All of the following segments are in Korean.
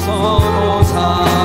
서로 사랑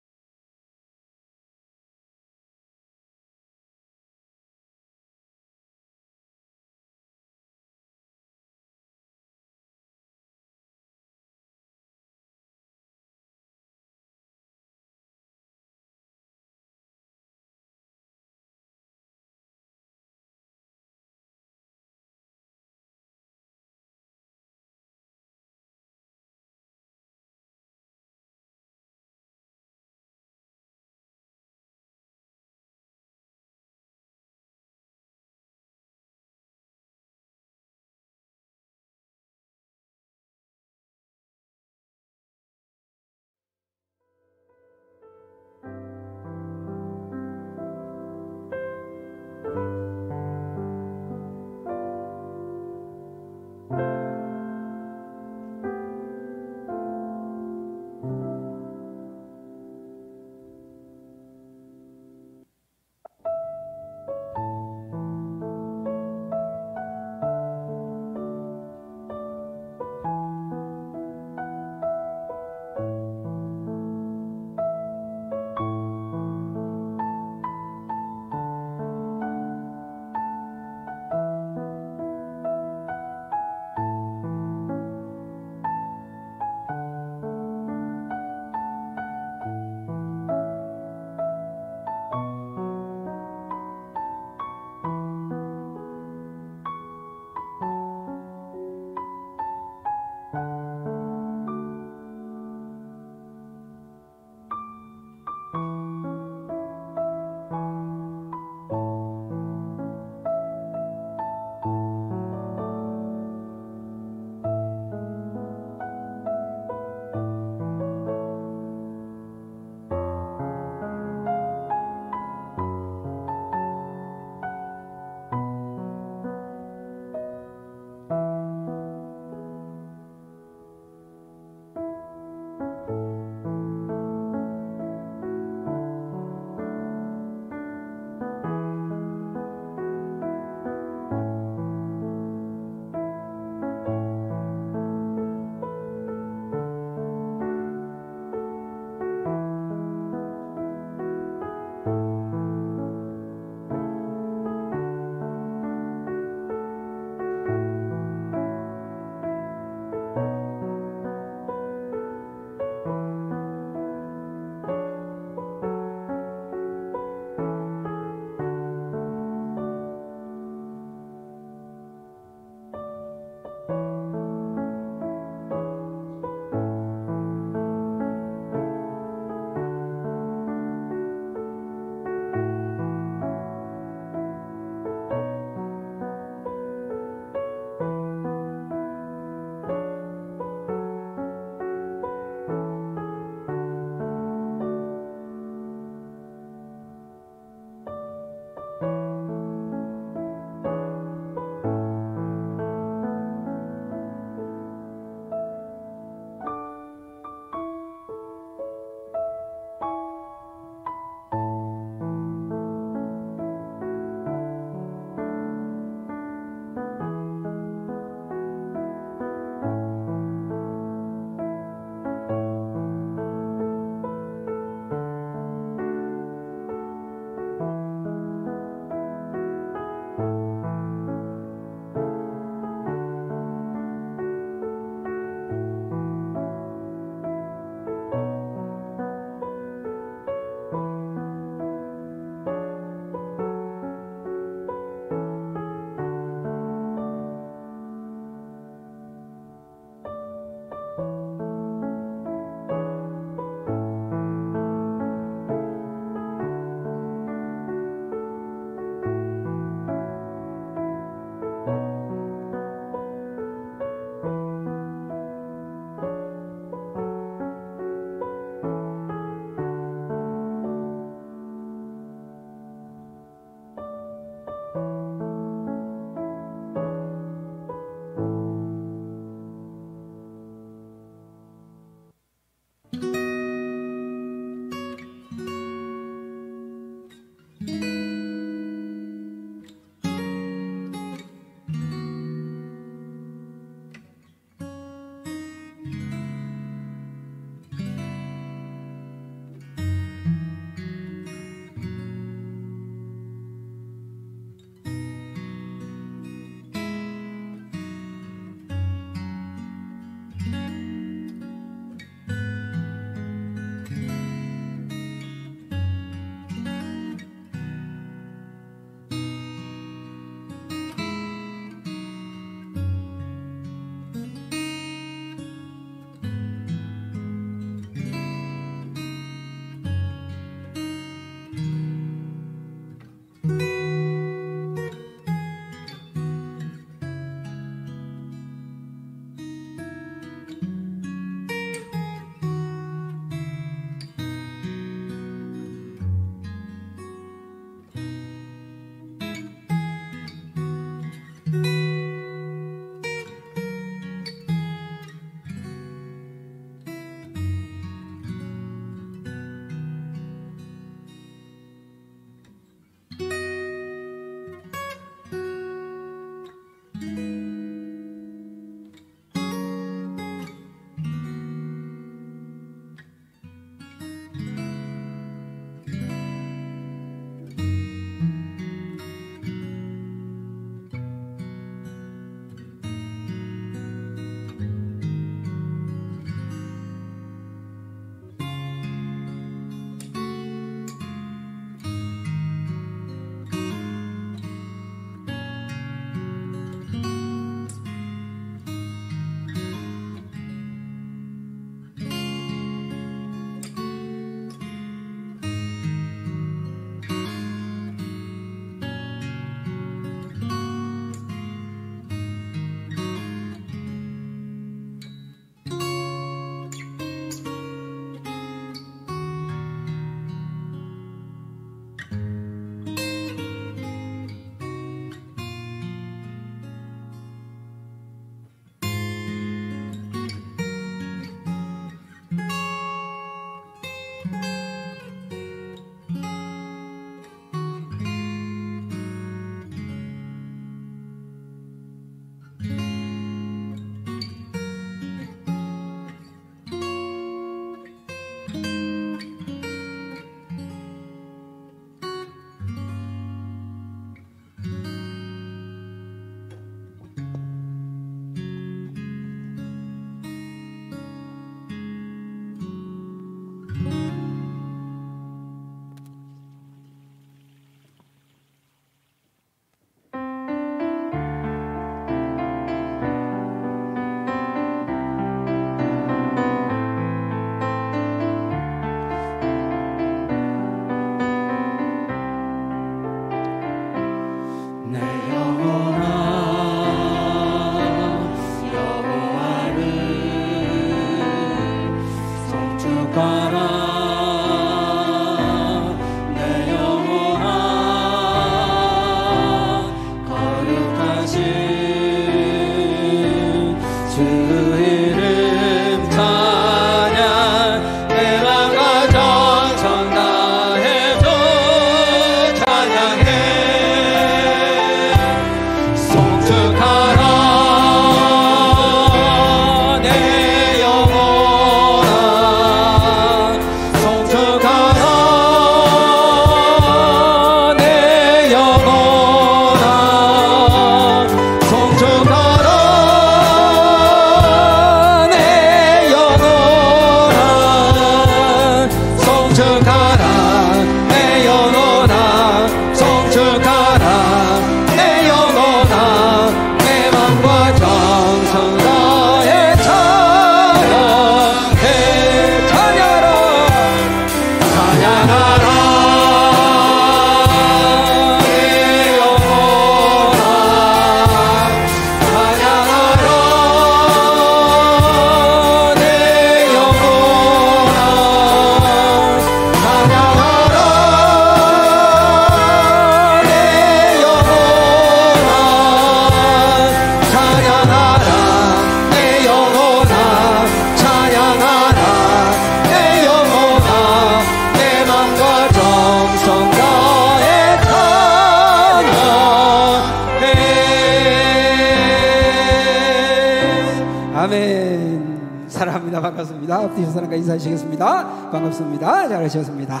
아멘. 사랑합니다. 반갑습니다. 앞뒤 사랑과 인사하시겠습니다. 반갑습니다. 잘하셨습니다.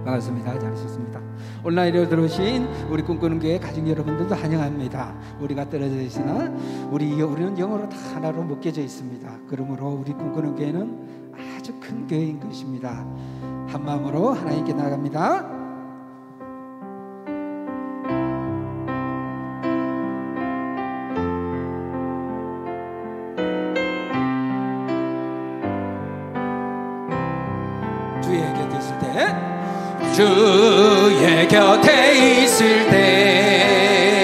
반갑습니다. 잘하셨습니다. 온라인으로 들어오신 우리 꿈꾸는 교회 가족 여러분들도 환영합니다. 우리가 떨어져 있으나 우리는 영어로 다 하나로 묶여져 있습니다. 그러므로 우리 꿈꾸는 교회는 아주 큰 교회인 것입니다. 한 마음으로 하나님께 나아갑니다. 주의 곁에 있을 때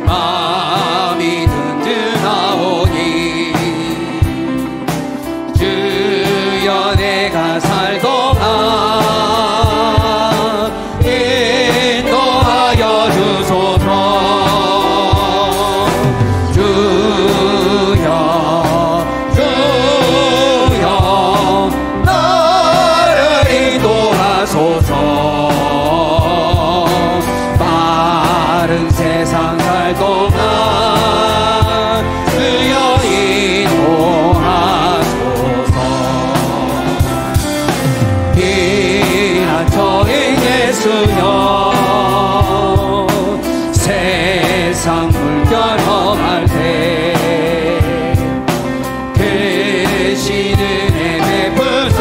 마음이 든든하오니 주여 내가 살도록 인도하여 주소서. 주여 빠른 세상 살 동안 주여 인도하소서. 피난처인 예수여 세상 물결 험할 때 계시는 은혜 불사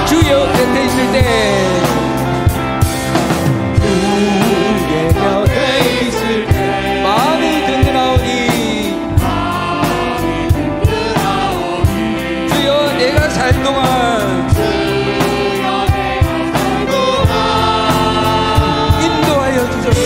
주여 곁에 있을 때 주의 곁에 있을 때 마음이 든든하오니 주여 내가 살 동안 인도하여 주소서.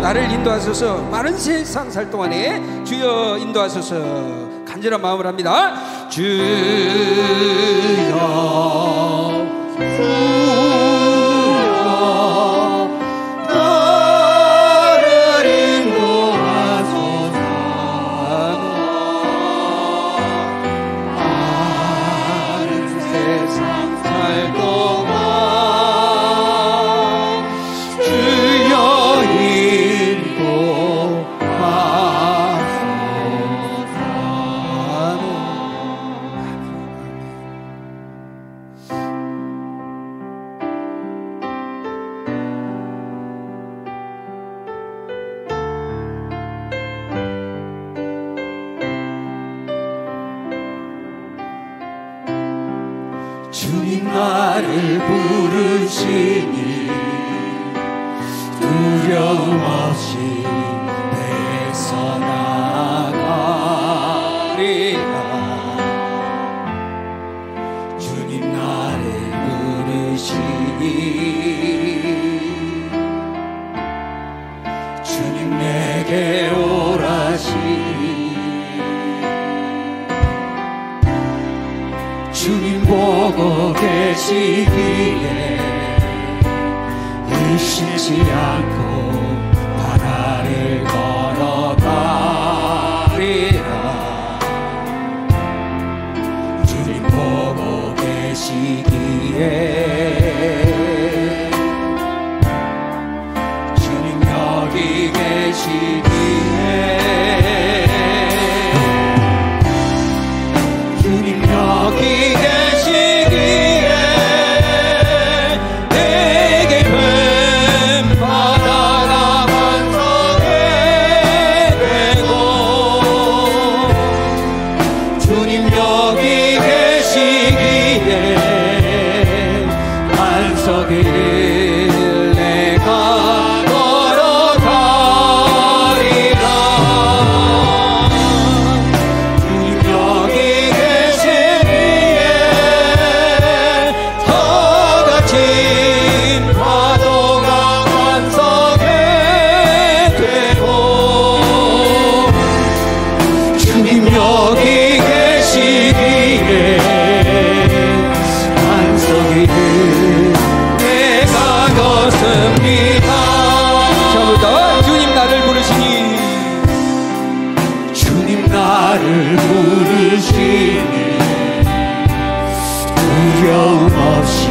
나를 인도하소서. 많은 세상 살 동안에 주여 인도하소서. 간절한 마음을 합니다. 주여 주님 나를 부르시니 두려움 없이 배에서 나가리라. 주님 나를 부르시니 주님 내게 오라시니 주님 보고 계시기에 의심치 않고 바다를 걸어가리라. 주님 보고 계시기에 주님 여기 계시기에 주님 여기 계시기에 내게 뱀 바다가 반석이 되고 주님 여기 계시기에 반석이 내가 걸어가리라. 주님 여기 계시기에 더 거친 파도가 반석이 되고 주님 여기 계시기에 반석이 내가 걷습니다. 처음부터 주님 나를 부르시니 주님 나를 부르시니 두려움 없이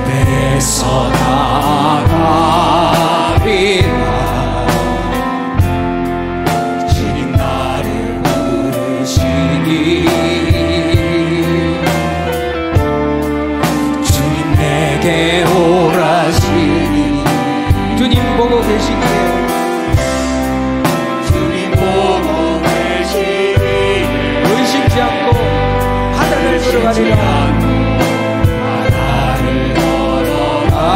배에서 나가리라. 주님 나를 부르시니 주님 내게 오라시니 주님 보고 계시기에 주님 보고 계시기에 의심치 않고 바다를 걸어가리라. 바다를 걸어가리라.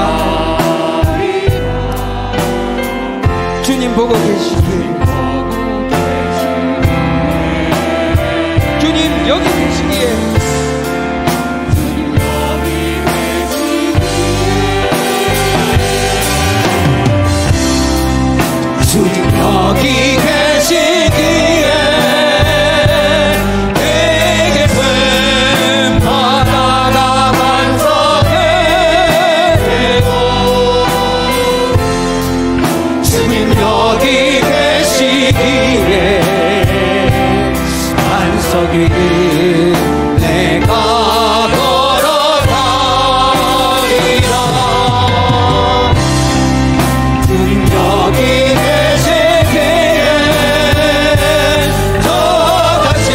주님 보고 계시기에 주님 여기 계시기에 주님 여기 계시기에 내게 뱀 바다가 반석이 되고 주님 여기 계시기에 반석이 내가 걸어가리라. 주님 여기 계시기에 더 거친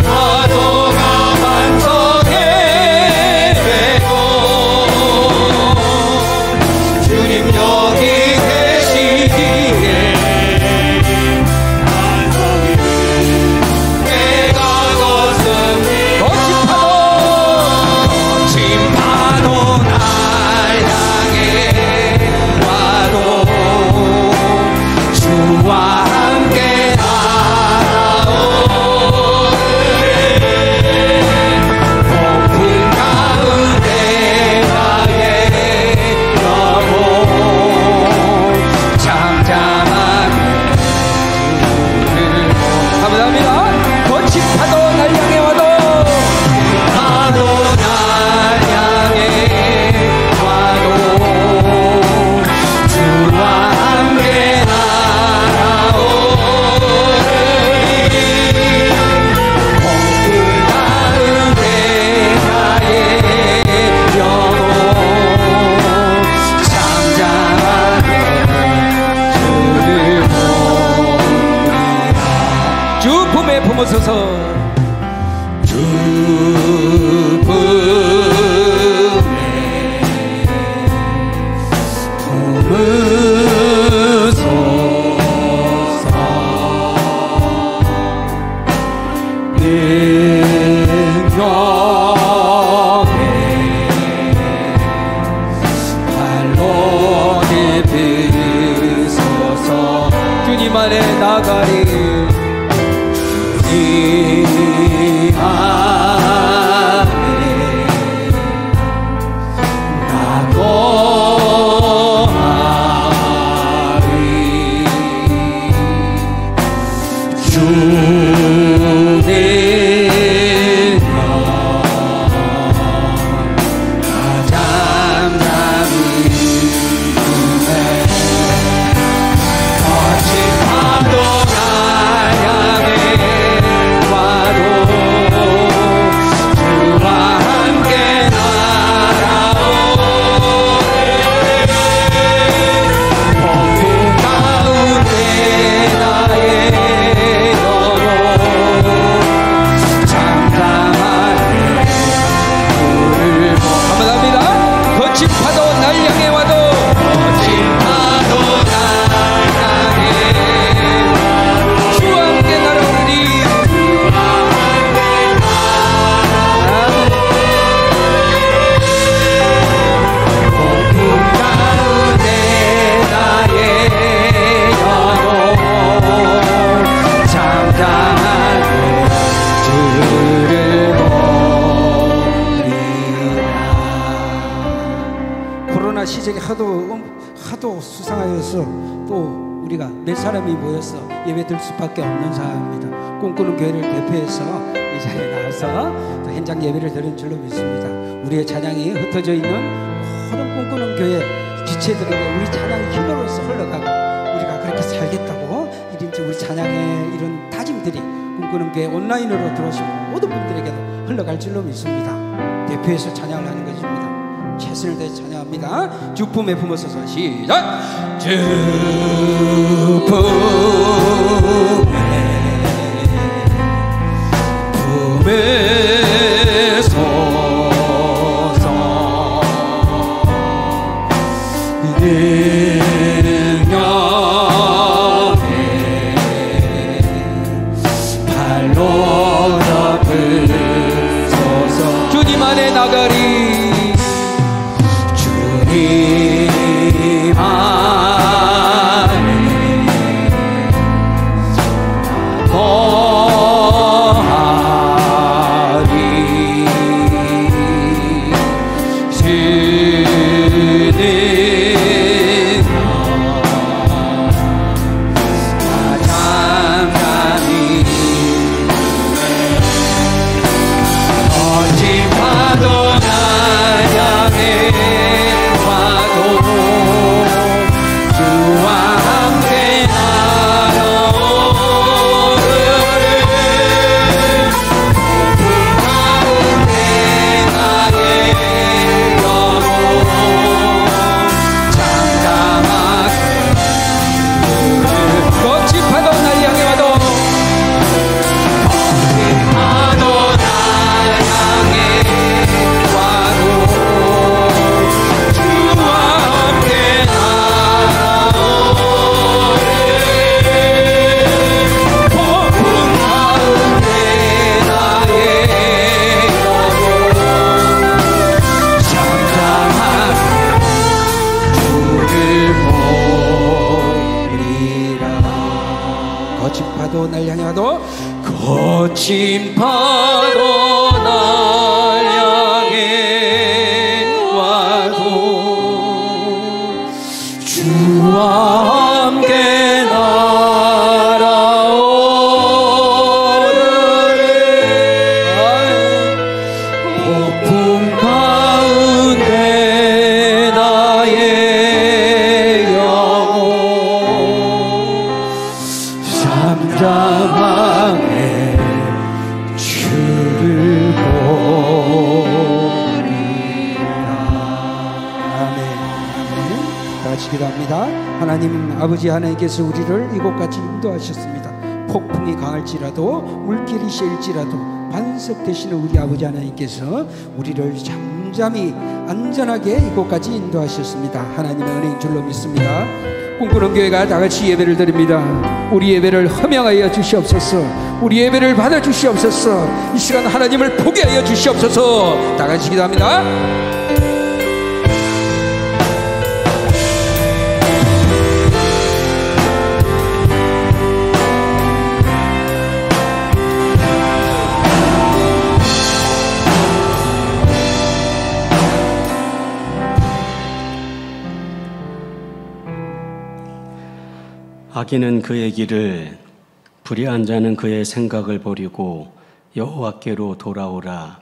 파도가 반석이 되고 주님 여기 계시기에 반석이 내가 품에 품으소서. 주 품에 품으소서. 능력에 발로 짚으소서. 주님 안에 나가리. 주님 안에 나거하리. 주님 시작이 하도 수상하여서 또 우리가 몇 사람이 모여서 예배드릴 수밖에 없는 상황입니다. 꿈꾸는 교회를 대표해서 이 자리에 나와서 현장 예배를 드리는 줄로 믿습니다. 우리의 찬양이 흩어져 있는 모든 꿈꾸는 교회 지체들에게 우리 찬양이 힘으로써 흘러가고 우리가 그렇게 살겠다고 우리 찬양의 이런 다짐들이 꿈꾸는 교회 온라인으로 들어오신 모든 분들에게도 흘러갈 줄로 믿습니다. 대표해서 찬양을 하는 것입니다. 최선을 다해 찬양합니다. 주 품에 품어서서 시작. 주 품에 품으소서. 능력에 발로 잡으소서. 주님 안에 나가리. 주님 안에 거하리. 주는 잠잠히 거친 파도 날 향해 주와 함께 날아오르리. 높은 가운데 나의 영혼 잠잠하게 거친 파도 날 향해 와도 거친 파도 날 향해 와도 주와 함께 거친 파도 날 향해 와도 거친 파도 날 향해 와도 주와 함께 날아오르리. 폭풍 가운데 나의 영혼 잠잠하게 주를 보리라. 아멘. 다 같이 기도합니다. 하나님 아버지 하나님께서 우리를 이곳까지 인도하셨습니다. 폭풍이 강할지라도 물길이 셀지라도 반석 되시는 우리 아버지 하나님께서 우리를 잠잠히 안전하게 이곳까지 인도하셨습니다. 하나님의 은혜인 줄로 믿습니다. 꿈꾸는 교회가 다같이 예배를 드립니다. 우리 예배를 허명하여 주시옵소서. 우리 예배를 받아 주시옵소서. 이 시간 하나님을 보게 하여 주시옵소서. 다같이 기도합니다. 악인은 그의 길을, 불의한 자는 그의 생각을 버리고 여호와께로 돌아오라.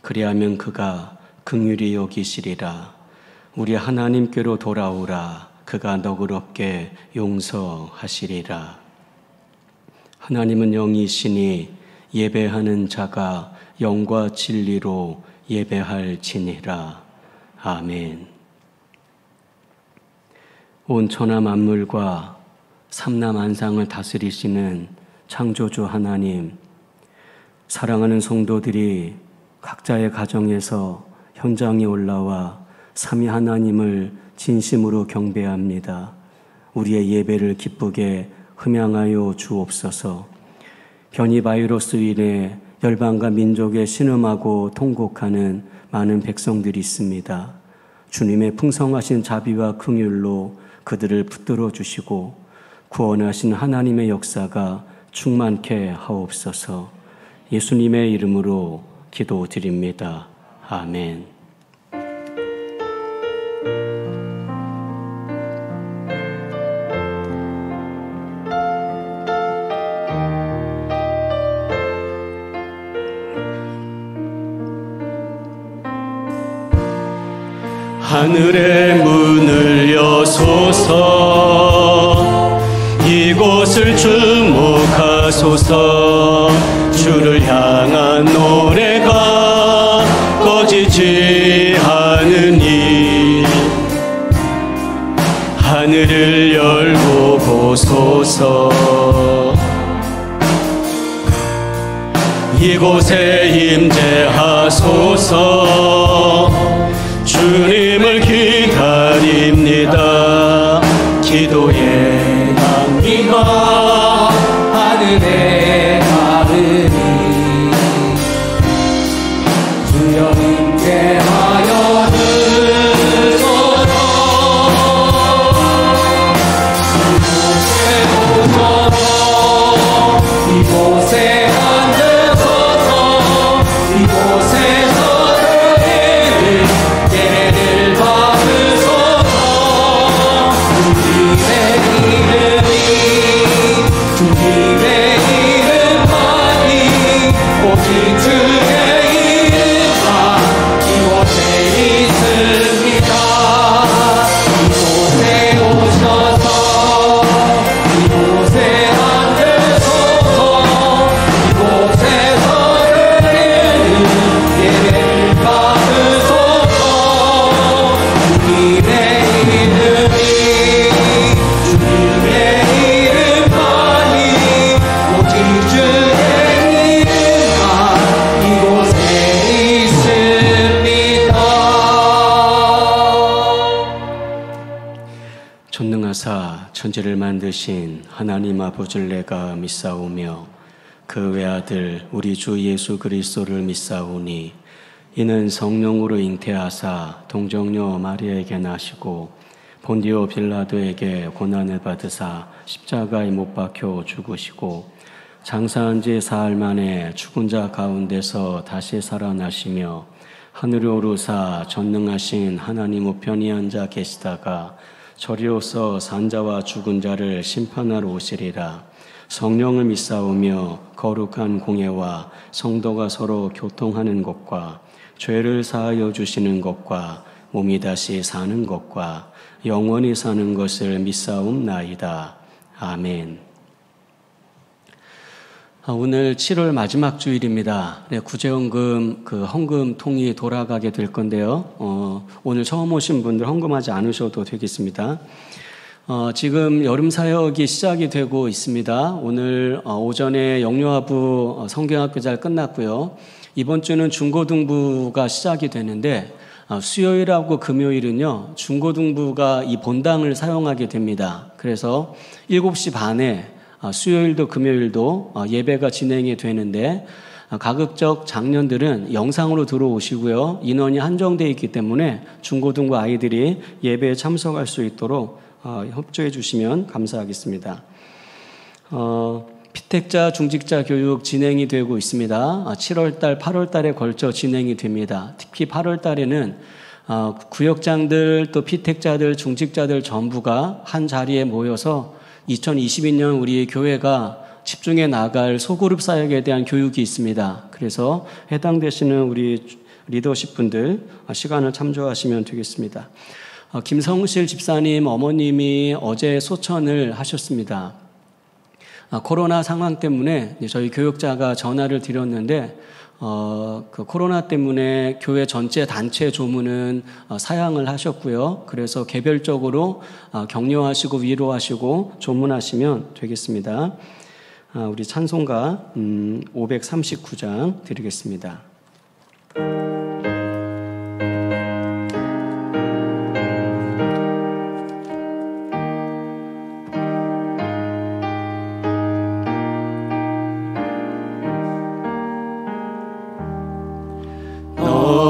그리하면 그가 긍휼히 여기시리라. 우리 하나님께로 돌아오라. 그가 너그럽게 용서하시리라. 하나님은 영이시니 예배하는 자가 영과 진리로 예배할지니라. 아멘. 온 천하 만물과 삼라만상을 다스리시는 창조주 하나님, 사랑하는 성도들이 각자의 가정에서 현장에 올라와 삼위 하나님을 진심으로 경배합니다. 우리의 예배를 기쁘게 흠양하여 주옵소서. 변이 바이러스로 인해 열방과 민족에 신음하고 통곡하는 많은 백성들이 있습니다. 주님의 풍성하신 자비와 긍휼로 그들을 붙들어 주시고 구원하신 하나님의 역사가 충만케 하옵소서. 예수님의 이름으로 기도드립니다. 아멘. 하늘의 문을 여소서. 이곳을 주목하소서. 주를 향한 노래가 꺼지지 않으니 하늘을 열고 보소서. 이곳에 임재하소서. 주님을 기다립니다. 기도의 향기가 하늘에 닿으니 주여 임재하여 주소서. 이곳에 앉으소서. 이곳에서 예배를 받으소서. 주님의 이름만이 오직 주의 이름만 이곳에 있습니다. 이곳에 오셔서 이곳에 앉으소서. 이곳에서 예배를 받으소서. 주님의 이름이 주님의 이름만이 오직 주의 이름만 이곳에 있습니다. 전능하사 천지를 만드신 하나님 아버지를 내가 믿사오며 그 외아들 우리 주 예수 그리스도를 믿사오니 이는 성령으로 잉태하사 동정녀 마리아에게 나시고 본디오 빌라도에게 고난을 받으사 십자가에 못 박혀 죽으시고 장사한 지 사흘 만에 죽은 자 가운데서 다시 살아나시며 하늘에 오르사 전능하신 하나님 우편에 앉아 계시다가 저리로서 산자와 죽은 자를 심판하러 오시리라. 성령을 믿사오며 거룩한 공예와 성도가 서로 교통하는 것과 죄를 사하여 주시는 것과 몸이 다시 사는 것과 영원히 사는 것을 믿사옵나이다. 아멘. 오늘 7월 마지막 주일입니다. 구제헌금 헌금통이 돌아가게 될 건데요. 오늘 처음 오신 분들 헌금하지 않으셔도 되겠습니다. 지금 여름 사역이 시작이 되고 있습니다. 오늘 오전에 영유아부 성경학교 잘 끝났고요. 이번 주는 중고등부가 시작이 되는데 수요일하고 금요일은요, 중고등부가 이 본당을 사용하게 됩니다. 그래서 7시 반에 수요일도 금요일도 예배가 진행이 되는데, 가급적 장년들은 영상으로 들어오시고요. 인원이 한정되어 있기 때문에 중고등부 아이들이 예배에 참석할 수 있도록 협조해 주시면 감사하겠습니다. 피택자, 중직자 교육 진행이 되고 있습니다. 7월달, 8월달에 걸쳐 진행이 됩니다. 특히 8월달에는 구역장들, 또 피택자들, 중직자들 전부가 한 자리에 모여서 2022년 우리 교회가 집중해 나갈 소그룹 사역에 대한 교육이 있습니다. 그래서 해당되시는 우리 리더십 분들 시간을 참조하시면 되겠습니다. 김성실 집사님 어머님이 어제 소천을 하셨습니다. 코로나 상황 때문에 저희 교역자가 전화를 드렸는데 그 코로나 때문에 교회 전체 단체 조문은 사양을 하셨고요. 그래서 개별적으로 격려하시고 위로하시고 조문하시면 되겠습니다. 우리 찬송가 539장 드리겠습니다.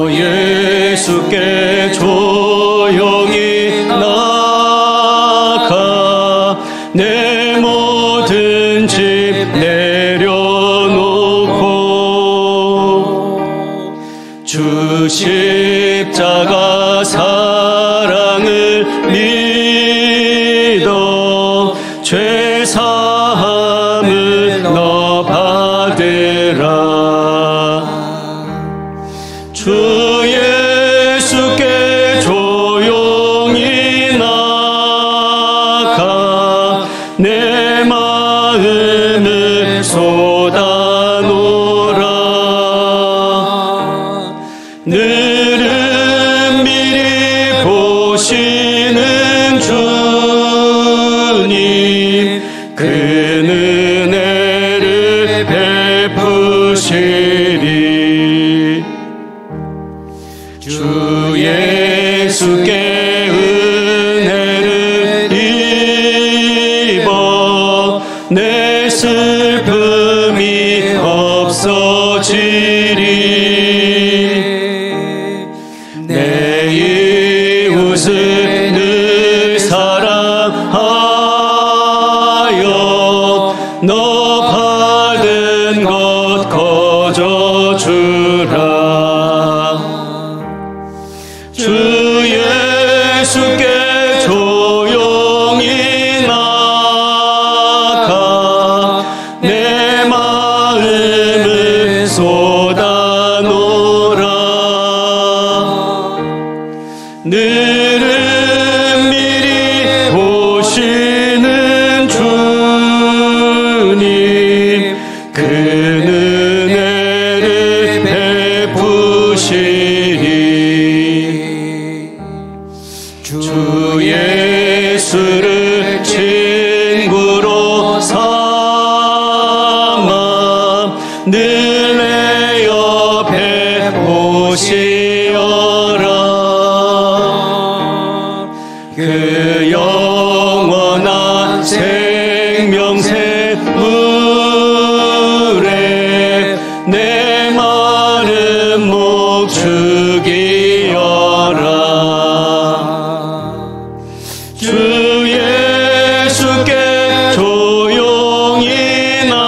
예수께 조용히 나가 내 모든 짐 내려놓고 주 십자가 사랑을 믿어 죄 사함을 너 받으라. 주 예수께 조용히 나가 내 마음을 쏟아놓으라. 늘은 미리 보시는 주님 그 은혜를 베푸시리. 주 예수께 은혜를 입어 내 슬픔이 없어지리. 내 이웃을 늘 사랑하여 너 받은 것 거저주라. 주 예수께 조용히 나가 내 마음을 쏟아놓으라. 늘은 미리 보시는 주님 그 은혜를 베푸시리. 주 예수를 친구로 삼아 늘 내 옆에 오시어라. 그 영원한 생명새 물에 내 마른 목 죽이어라. 주 예수께 조용히 나가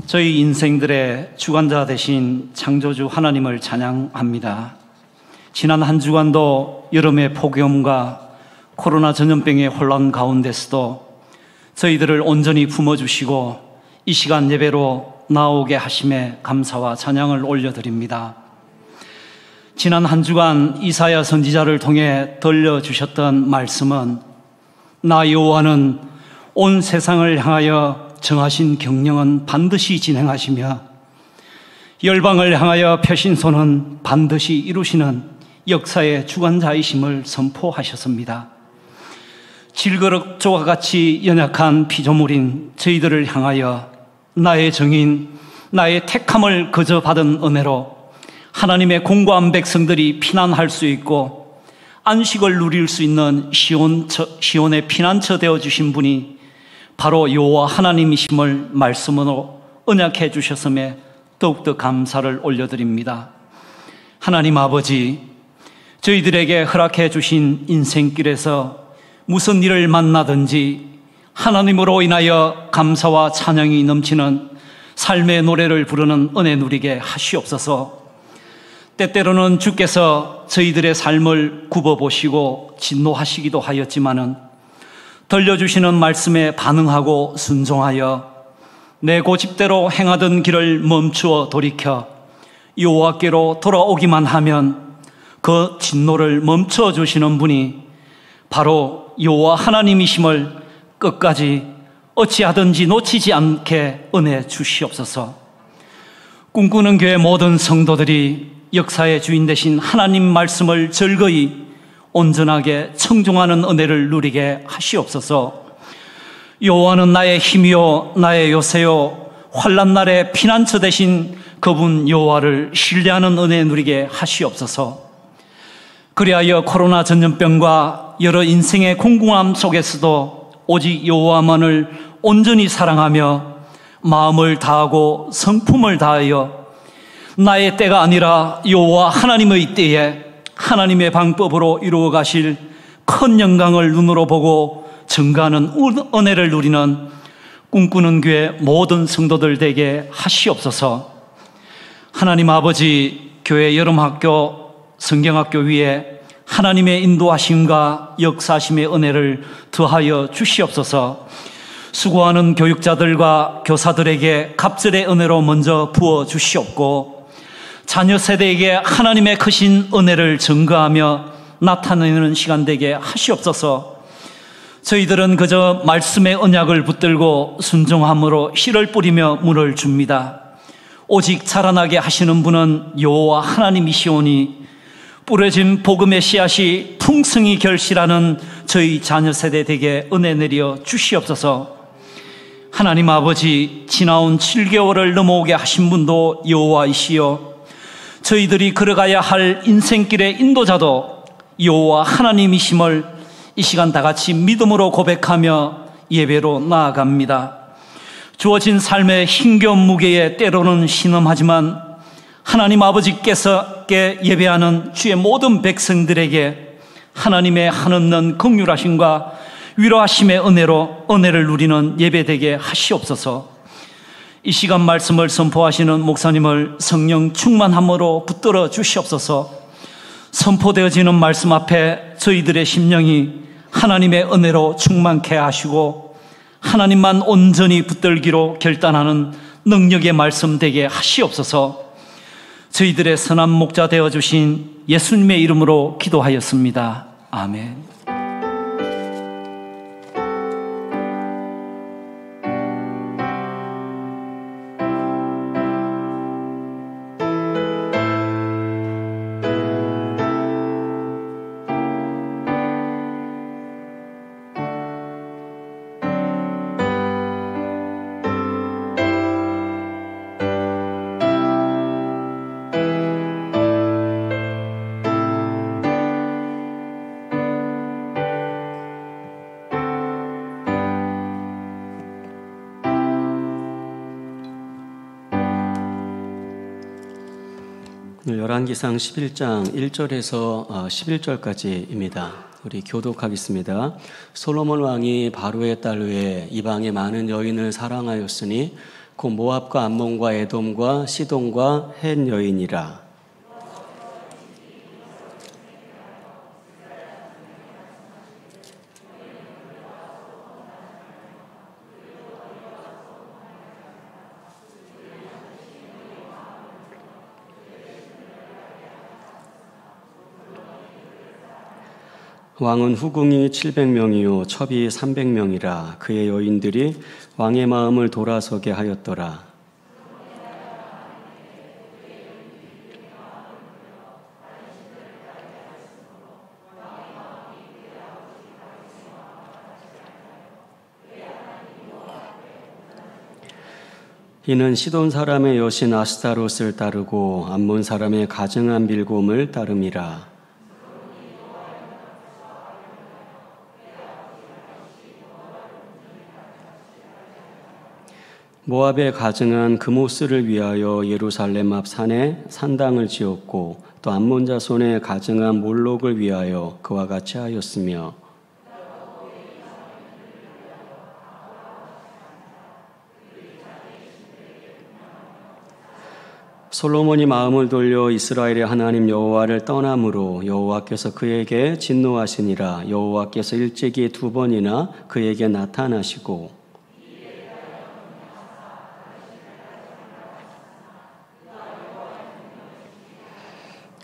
저희 인생들의 주관자 되신 창조주 하나님을 찬양합니다. 지난 한 주간도 여름의 폭염과 코로나 전염병의 혼란 가운데서도 저희들을 온전히 품어주시고 이 시간 예배로 나오게 하심에 감사와 찬양을 올려드립니다. 지난 한 주간 이사야 선지자를 통해 들려주셨던 말씀은 나 여호와는 온 세상을 향하여 정하신 경영은 반드시 진행하시며 열방을 향하여 펴신 손은 반드시 이루시는 역사의 주관자이심을 선포하셨습니다. 질그릇조와 같이 연약한 피조물인 저희들을 향하여 나의 정인, 나의 택함을 거저 받은 은혜로 하나님의 공고한 백성들이 피난할 수 있고 안식을 누릴 수 있는 시온의 피난처 되어주신 분이 바로 여호와 하나님이심을 말씀으로 언약해 주셨음에 더욱더 감사를 올려드립니다. 하나님 아버지, 저희들에게 허락해 주신 인생길에서 무슨 일을 만나든지 하나님으로 인하여 감사와 찬양이 넘치는 삶의 노래를 부르는 은혜 누리게 하시옵소서. 때때로는 주께서 저희들의 삶을 굽어보시고 진노하시기도 하였지만은 들려주시는 말씀에 반응하고 순종하여 내 고집대로 행하던 길을 멈추어 돌이켜 여호와께로 돌아오기만 하면 그 진노를 멈춰 주시는 분이 바로 여호와 하나님이심을 끝까지 어찌하든지 놓치지 않게 은혜 주시옵소서. 꿈꾸는 교회 모든 성도들이 역사의 주인 되신 하나님 말씀을 즐거이 온전하게 청종하는 은혜를 누리게 하시옵소서. 여호와는 나의 힘이요 나의 요새요 환난 날에 피난처 되신 그분 여호와를 신뢰하는 은혜 누리게 하시옵소서. 그리하여 코로나 전염병과 여러 인생의 공공함 속에서도 오직 여호와만을 온전히 사랑하며 마음을 다하고 성품을 다하여 나의 때가 아니라 여호와 하나님의 때에 하나님의 방법으로 이루어 가실 큰 영광을 눈으로 보고 증가하는 은혜를 누리는 꿈꾸는 교회 모든 성도들 되게 하시옵소서. 하나님 아버지, 교회 여름학교, 성경학교 위에 하나님의 인도하심과 역사하심의 은혜를 더하여 주시옵소서. 수고하는 교육자들과 교사들에게 갑절의 은혜로 먼저 부어 주시옵고 자녀 세대에게 하나님의 크신 은혜를 증거하며 나타내는 시간 되게 하시옵소서. 저희들은 그저 말씀의 언약을 붙들고 순종함으로 씨를 뿌리며 물을 줍니다. 오직 자라나게 하시는 분은 여호와 하나님이시오니 뿌려진 복음의 씨앗이 풍성히 결실하는 저희 자녀 세대 되게 은혜 내려 주시옵소서. 하나님 아버지, 지나온 7개월을 넘어오게 하신 분도 여호와이시여 저희들이 걸어가야 할 인생길의 인도자도 여호와 하나님이심을 이 시간 다 같이 믿음으로 고백하며 예배로 나아갑니다. 주어진 삶의 힘겨운 무게에 때로는 신음하지만 하나님 아버지께서께 예배하는 주의 모든 백성들에게 하나님의 한없는 긍휼하심과 위로하심의 은혜로 은혜를 누리는 예배되게 하시옵소서. 이 시간 말씀을 선포하시는 목사님을 성령 충만함으로 붙들어 주시옵소서. 선포되어지는 말씀 앞에 저희들의 심령이 하나님의 은혜로 충만케 하시고 하나님만 온전히 붙들기로 결단하는 능력의 말씀 되게 하시옵소서. 저희들의 선한 목자 되어주신 예수님의 이름으로 기도하였습니다. 아멘. 열왕기상 11장 1절에서 11절까지입니다. 우리 교독하겠습니다. 솔로몬 왕이 바로의 딸 외에 이방의 많은 여인을 사랑하였으니 곧 모압과 암몬과 에돔과 시돈과 헷 여인이라. 왕은 후궁이 700명이요 첩이 300명이라. 그의 여인들이 왕의 마음을 돌아서게 하였더라. 이는 시돈 사람의 여신 아스타롯을 따르고 암몬 사람의 가증한 빌곰을 따름이라. 모압의 가증한 그모스를 위하여 예루살렘 앞 산에 산당을 지었고 또 암몬 자손의 가증한 몰록을 위하여 그와 같이 하였으며 솔로몬이 마음을 돌려 이스라엘의 하나님 여호와를 떠남으로 여호와께서 그에게 진노하시니라. 여호와께서 일찍이 2번이나 그에게 나타나시고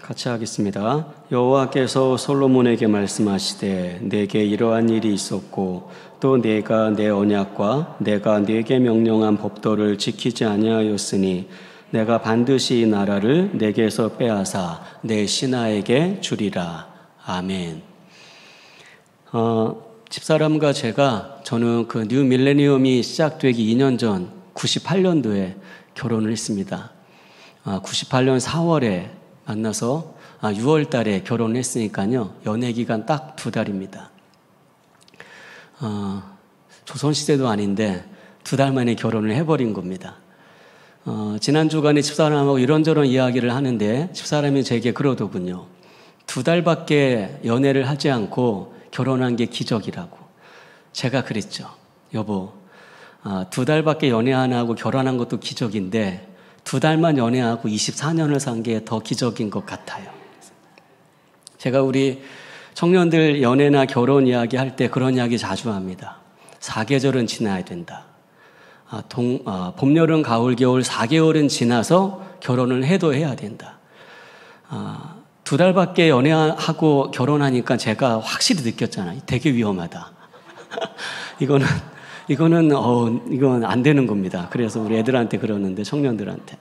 같이 하겠습니다. 여호와께서 솔로몬에게 말씀하시되 내게 이러한 일이 있었고 또 내가 내 언약과 내가 내게 명령한 법도를 지키지 아니하였으니 내가 반드시 이 나라를 내게서 빼앗아 내 신하에게 주리라. 아멘. 집사람과 저는 그 뉴 밀레니엄이 시작되기 2년 전 98년도에 결혼을 했습니다. 98년 4월에 만나서 6월 달에 결혼을 했으니까요. 연애 기간 딱 2달입니다. 조선시대도 아닌데 2달 만에 결혼을 해버린 겁니다. 지난 주간에 집사람하고 이런저런 이야기를 하는데 집사람이 제게 그러더군요. 2달밖에 연애를 하지 않고 결혼한 게 기적이라고. 제가 그랬죠. 여보, 2달밖에 연애 안 하고 결혼한 것도 기적인데 2달만 연애하고 24년을 산 게 더 기적인 것 같아요. 제가 우리 청년들 연애나 결혼 이야기 할 때 그런 이야기 자주 합니다. 4계절은 지나야 된다. 봄, 여름, 가을, 겨울 4개월은 지나서 결혼을 해도 해야 된다. 2달밖에 연애하고 결혼하니까 제가 확실히 느꼈잖아요. 되게 위험하다. 이건 안 되는 겁니다. 그래서 우리 애들한테 그러는데, 청년들한테.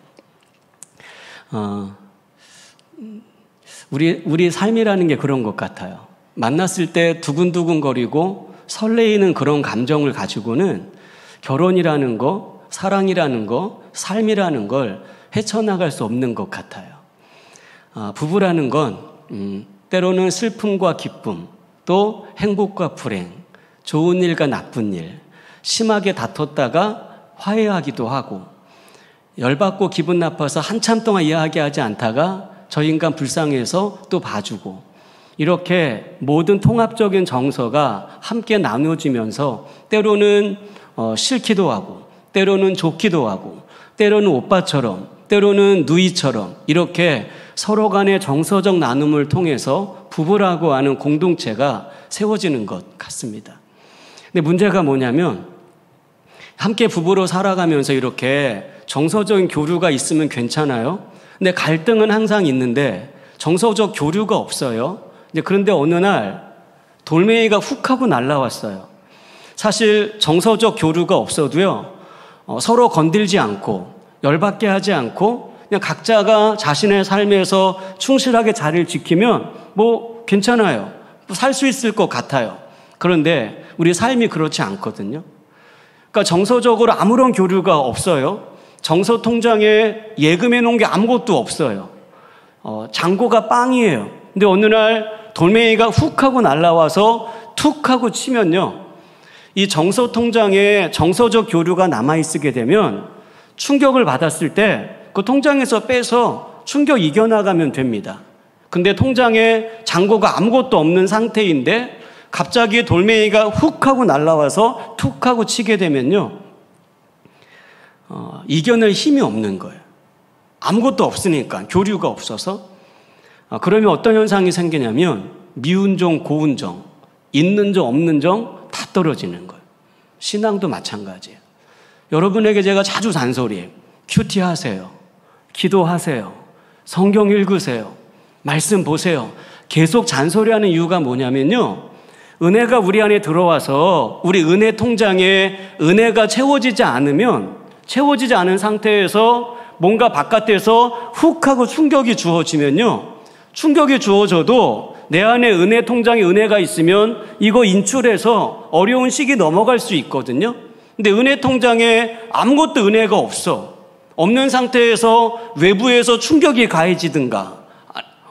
우리 삶이라는 게 그런 것 같아요. 만났을 때 두근두근거리고 설레이는 그런 감정을 가지고는 결혼이라는 거, 사랑이라는 거, 삶이라는 걸 헤쳐나갈 수 없는 것 같아요. 부부라는 건 때로는 슬픔과 기쁨, 또 행복과 불행, 좋은 일과 나쁜 일, 심하게 다퉜다가 화해하기도 하고, 열받고 기분 나빠서 한참 동안 이야기하지 않다가 저 인간 불쌍해서 또 봐주고, 이렇게 모든 통합적인 정서가 함께 나눠지면서 때로는 싫기도 하고, 때로는 좋기도 하고, 때로는 오빠처럼, 때로는 누이처럼 이렇게 서로 간의 정서적 나눔을 통해서 부부라고 하는 공동체가 세워지는 것 같습니다. 근데 문제가 뭐냐면, 함께 부부로 살아가면서 이렇게 정서적인 교류가 있으면 괜찮아요. 근데 갈등은 항상 있는데 정서적 교류가 없어요. 그런데 어느 날 돌멩이가 훅 하고 날라왔어요. 사실 정서적 교류가 없어도요, 서로 건들지 않고 열받게 하지 않고 그냥 각자가 자신의 삶에서 충실하게 자리를 지키면 뭐 괜찮아요. 살 수 있을 것 같아요. 그런데 우리 삶이 그렇지 않거든요. 그러니까 정서적으로 아무런 교류가 없어요. 정서 통장에 예금해 놓은 게 아무것도 없어요. 잔고가 빵이에요. 근데 어느 날 돌멩이가 훅 하고 날라와서 툭 하고 치면요, 이 정서 통장에 정서적 교류가 남아있게 되면 충격을 받았을 때 그 통장에서 빼서 충격 이겨나가면 됩니다. 근데 통장에 잔고가 아무것도 없는 상태인데 갑자기 돌멩이가 훅 하고 날라와서 툭 하고 치게 되면요, 이겨낼 힘이 없는 거예요. 아무것도 없으니까, 교류가 없어서. 그러면 어떤 현상이 생기냐면 미운 정, 고운 정, 있는 정, 없는 정 다 떨어지는 거예요. 신앙도 마찬가지예요. 여러분에게 제가 자주 잔소리해요. 큐티 하세요. 기도하세요. 성경 읽으세요. 말씀 보세요. 계속 잔소리하는 이유가 뭐냐면요, 은혜가 우리 안에 들어와서 우리 은혜 통장에 은혜가 채워지지 않은 상태에서 뭔가 바깥에서 훅 하고 충격이 주어지면요, 충격이 주어져도 내 안에 은혜 통장에 은혜가 있으면 이거 인출해서 어려운 시기 넘어갈 수 있거든요. 근데 은혜 통장에 아무것도 은혜가 없는 상태에서 외부에서 충격이 가해지든가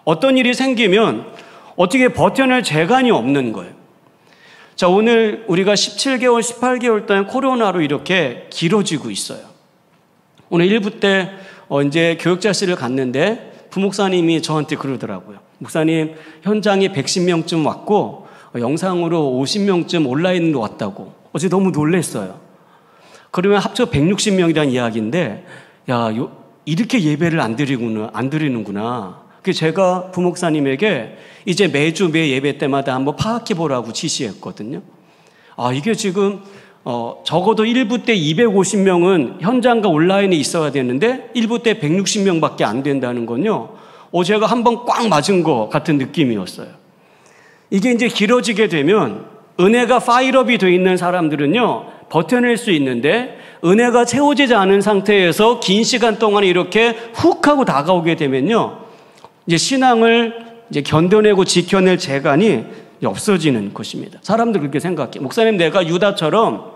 어떤 일이 생기면 어떻게 버텨낼 재간이 없는 거예요. 자, 오늘 우리가 17개월, 18개월 동안 코로나로 이렇게 길어지고 있어요. 오늘 1부 때 이제 교육자실을 갔는데 부목사님이 저한테 그러더라고요. 목사님, 현장에 110명쯤 왔고 영상으로 50명쯤 온라인으로 왔다고. 어제 너무 놀랐어요. 그러면 합쳐 160명이라는 이야기인데, 이렇게 예배를 안 드리는구나. 그래서 제가 부목사님에게 이제 매주 매 예배 때마다 한번 파악해 보라고 지시했거든요. 이게 지금 적어도 1부 때 250명은 현장과 온라인에 있어야 되는데 1부 때 160명밖에 안 된다는 건요, 제가 한번 꽉 맞은 것 같은 느낌이었어요. 이게 이제 길어지게 되면 은혜가 파일업이 되어 있는 사람들은요, 버텨낼 수 있는데 은혜가 채워지지 않은 상태에서 긴 시간 동안 이렇게 훅 하고 다가오게 되면요, 이제 신앙을 이제 견뎌내고 지켜낼 재간이 없어지는 것입니다. 사람들 그렇게 생각해요. 목사님, 내가 유다처럼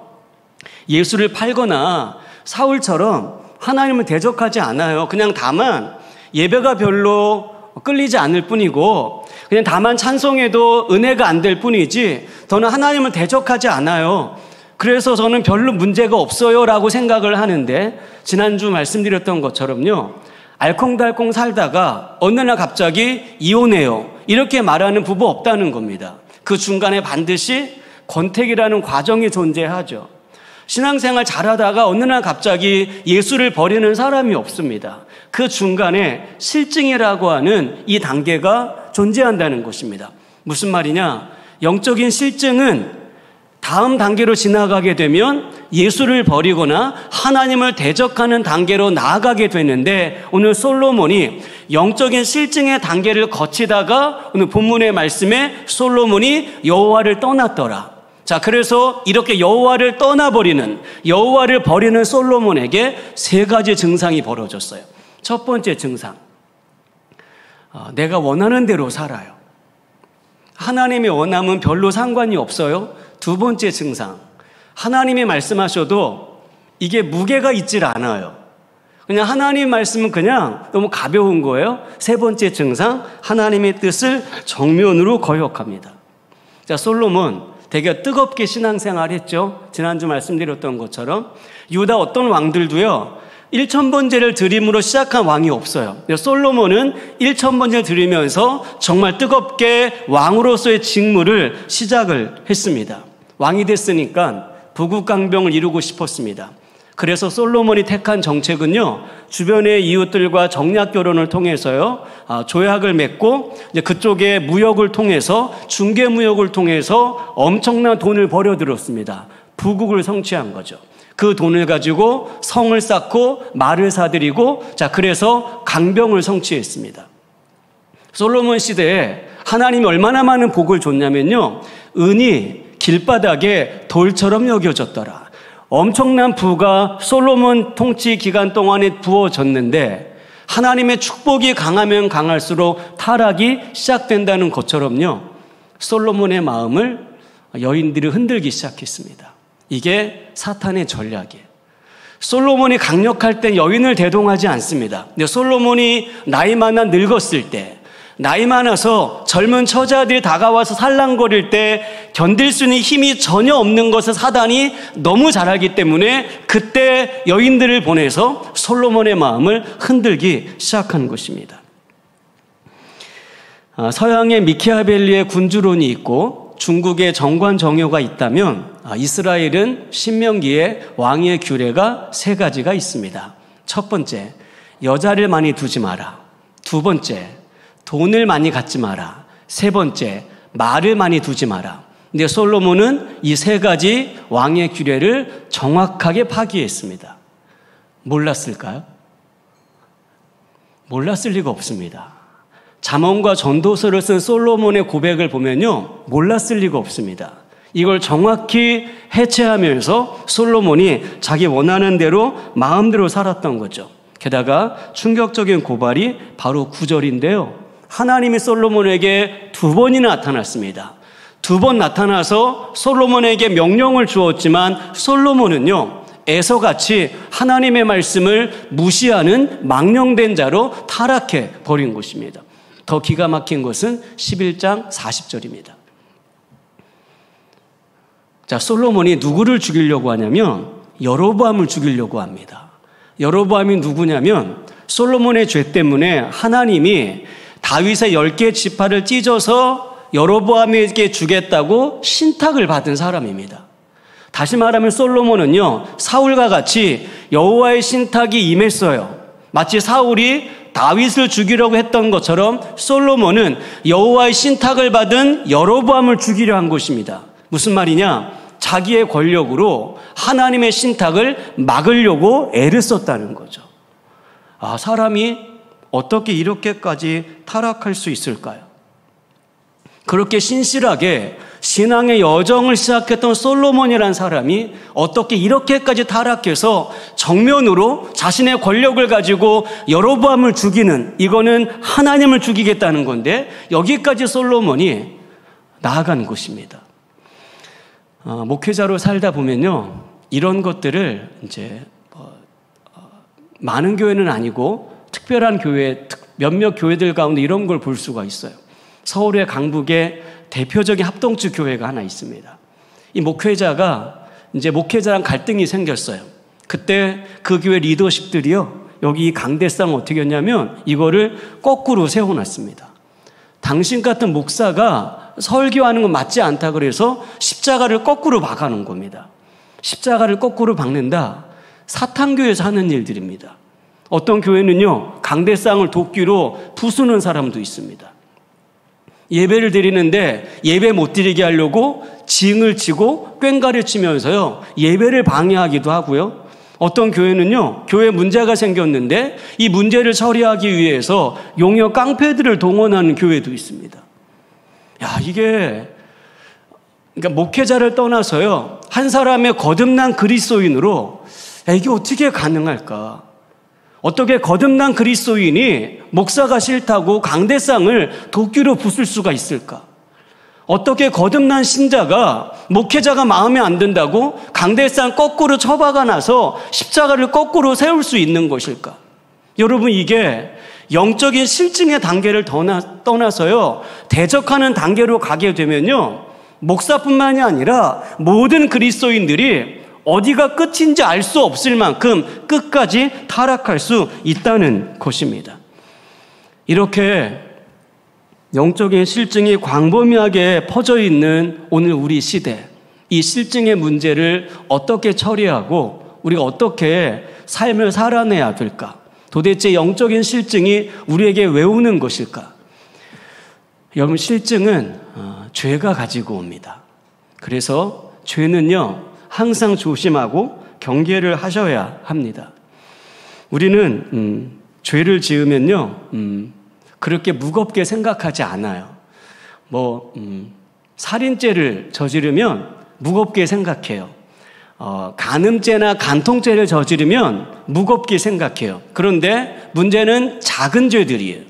예수를 팔거나 사울처럼 하나님을 대적하지 않아요. 그냥 다만 예배가 별로 끌리지 않을 뿐이고, 그냥 다만 찬송해도 은혜가 안 될 뿐이지 저는 하나님을 대적하지 않아요. 그래서 저는 별로 문제가 없어요 라고 생각을 하는데, 지난주 말씀드렸던 것처럼요, 알콩달콩 살다가 어느 날 갑자기 이혼해요 이렇게 말하는 부부 없다는 겁니다. 그 중간에 반드시 권태기라는 과정이 존재하죠. 신앙생활 잘하다가 어느 날 갑자기 예수를 버리는 사람이 없습니다. 그 중간에 실증이라고 하는 이 단계가 존재한다는 것입니다. 무슨 말이냐? 영적인 실증은 다음 단계로 지나가게 되면 예수를 버리거나 하나님을 대적하는 단계로 나아가게 되는데, 오늘 솔로몬이 영적인 실증의 단계를 거치다가 오늘 본문의 말씀에 솔로몬이 여호와를 떠났더라. 자, 그래서 이렇게 여호와를 떠나버리는, 여호와를 버리는 솔로몬에게 세 가지 증상이 벌어졌어요. 첫 번째 증상, 내가 원하는 대로 살아요. 하나님의 원함은 별로 상관이 없어요. 두 번째 증상, 하나님이 말씀하셔도 이게 무게가 있질 않아요. 그냥 하나님 말씀은 그냥 너무 가벼운 거예요. 세 번째 증상, 하나님의 뜻을 정면으로 거역합니다. 자, 솔로몬 되게 뜨겁게 신앙생활했죠. 지난주 말씀드렸던 것처럼 유다 어떤 왕들도요, 1000번제를 드림으로 시작한 왕이 없어요. 솔로몬은 1000번제를 드리면서 정말 뜨겁게 왕으로서의 직무를 시작을 했습니다. 왕이 됐으니까 부국강병을 이루고 싶었습니다. 그래서 솔로몬이 택한 정책은요, 주변의 이웃들과 정략 결혼을 통해서요, 조약을 맺고 이제 그쪽에 무역을 통해서, 중개 무역을 통해서 엄청난 돈을 벌여들었습니다. 부국을 성취한 거죠. 그 돈을 가지고 성을 쌓고 말을 사들이고, 자, 그래서 강병을 성취했습니다. 솔로몬 시대에 하나님이 얼마나 많은 복을 줬냐면요, 은이 길바닥에 돌처럼 여겨졌더라. 엄청난 부가 솔로몬 통치 기간 동안에 부어졌는데, 하나님의 축복이 강하면 강할수록 타락이 시작된다는 것처럼요, 솔로몬의 마음을 여인들이 흔들기 시작했습니다. 이게 사탄의 전략이에요. 솔로몬이 강력할 때 여인을 대동하지 않습니다. 근데 솔로몬이 나이 많아 늙었을 때, 나이 많아서 젊은 처자들이 다가와서 살랑거릴 때 견딜 수 있는 힘이 전혀 없는 것을 사단이 너무 잘 알기 때문에 그때 여인들을 보내서 솔로몬의 마음을 흔들기 시작한 것입니다. 서양의 미키아벨리의 군주론이 있고 중국의 정관정효가 있다면 이스라엘은 신명기에 왕의 규례가 3가지가 있습니다. 첫 번째, 여자를 많이 두지 마라. 두 번째, 돈을 많이 갖지 마라. 세 번째, 말을 많이 두지 마라. 근데 솔로몬은 이 3가지 왕의 규례를 정확하게 파기했습니다. 몰랐을까요? 몰랐을 리가 없습니다. 잠언과 전도서를 쓴 솔로몬의 고백을 보면요, 몰랐을 리가 없습니다. 이걸 정확히 해체하면서 솔로몬이 자기 원하는 대로 마음대로 살았던 거죠. 게다가 충격적인 고발이 바로 9절인데요. 하나님이 솔로몬에게 2번이나 나타났습니다. 2번 나타나서 솔로몬에게 명령을 주었지만 솔로몬은요, 에서같이 하나님의 말씀을 무시하는 망령된 자로 타락해 버린 것입니다. 더 기가 막힌 것은 11장 40절입니다. 자, 솔로몬이 누구를 죽이려고 하냐면 여로보암을 죽이려고 합니다. 여로보암이 누구냐면 솔로몬의 죄 때문에 하나님이 다윗의 10개 지파를 찢어서 여로보암에게 주겠다고 신탁을 받은 사람입니다. 다시 말하면 솔로몬은요, 사울과 같이 여호와의 신탁이 임했어요. 마치 사울이 다윗을 죽이려고 했던 것처럼 솔로몬은 여호와의 신탁을 받은 여로보암을 죽이려 한 것입니다. 무슨 말이냐? 자기의 권력으로 하나님의 신탁을 막으려고 애를 썼다는 거죠. 아, 사람이 어떻게 이렇게까지 타락할 수 있을까요? 그렇게 신실하게 신앙의 여정을 시작했던 솔로몬이라는 사람이 어떻게 이렇게까지 타락해서 정면으로 자신의 권력을 가지고 여로보암을 죽이는, 이거는 하나님을 죽이겠다는 건데 여기까지 솔로몬이 나아간 것입니다. 목회자로 살다 보면요, 이런 것들을 이제 많은 교회는 아니고 특별한 교회, 몇몇 교회들 가운데 이런 걸 볼 수가 있어요. 서울의 강북에 대표적인 합동주 교회가 하나 있습니다. 이 목회자가 이제 목회자랑 갈등이 생겼어요. 그때 그 교회 리더십들이요, 여기 강대상 어떻게 했냐면 이거를 거꾸로 세워놨습니다. 당신 같은 목사가 설교하는 건 맞지 않다 그래서 십자가를 거꾸로 박아놓은 겁니다. 십자가를 거꾸로 박는다. 사탄교회에서 하는 일들입니다. 어떤 교회는요, 강대상을 도끼로 부수는 사람도 있습니다. 예배를 드리는데 예배 못 드리게 하려고 징을 치고 꽹가를 치면서요, 예배를 방해하기도 하고요. 어떤 교회는요, 교회 문제가 생겼는데 이 문제를 처리하기 위해서 용역 깡패들을 동원하는 교회도 있습니다. 야, 이게 그러니까 목회자를 떠나서요, 한 사람의 거듭난 그리스도인으로 이게 어떻게 가능할까? 어떻게 거듭난 그리스도인이 목사가 싫다고 강대상을 도끼로 부술 수가 있을까? 어떻게 거듭난 신자가 목회자가 마음에 안 든다고 강대상 거꾸로 처박아 놔서 십자가를 거꾸로 세울 수 있는 것일까? 여러분, 이게 영적인 실증의 단계를 떠나서요, 대적하는 단계로 가게 되면요, 목사뿐만이 아니라 모든 그리스도인들이 어디가 끝인지 알 수 없을 만큼 끝까지 타락할 수 있다는 것입니다. 이렇게 영적인 실증이 광범위하게 퍼져 있는 오늘 우리 시대, 이 실증의 문제를 어떻게 처리하고 우리가 어떻게 삶을 살아내야 될까? 도대체 영적인 실증이 우리에게 왜 오는 것일까? 여러분, 실증은 죄가 가지고 옵니다. 그래서 죄는요, 항상 조심하고 경계를 하셔야 합니다. 우리는 죄를 지으면요, 그렇게 무겁게 생각하지 않아요. 살인죄를 저지르면 무겁게 생각해요. 간음죄나 간통죄를 저지르면 무겁게 생각해요. 그런데 문제는 작은 죄들이에요.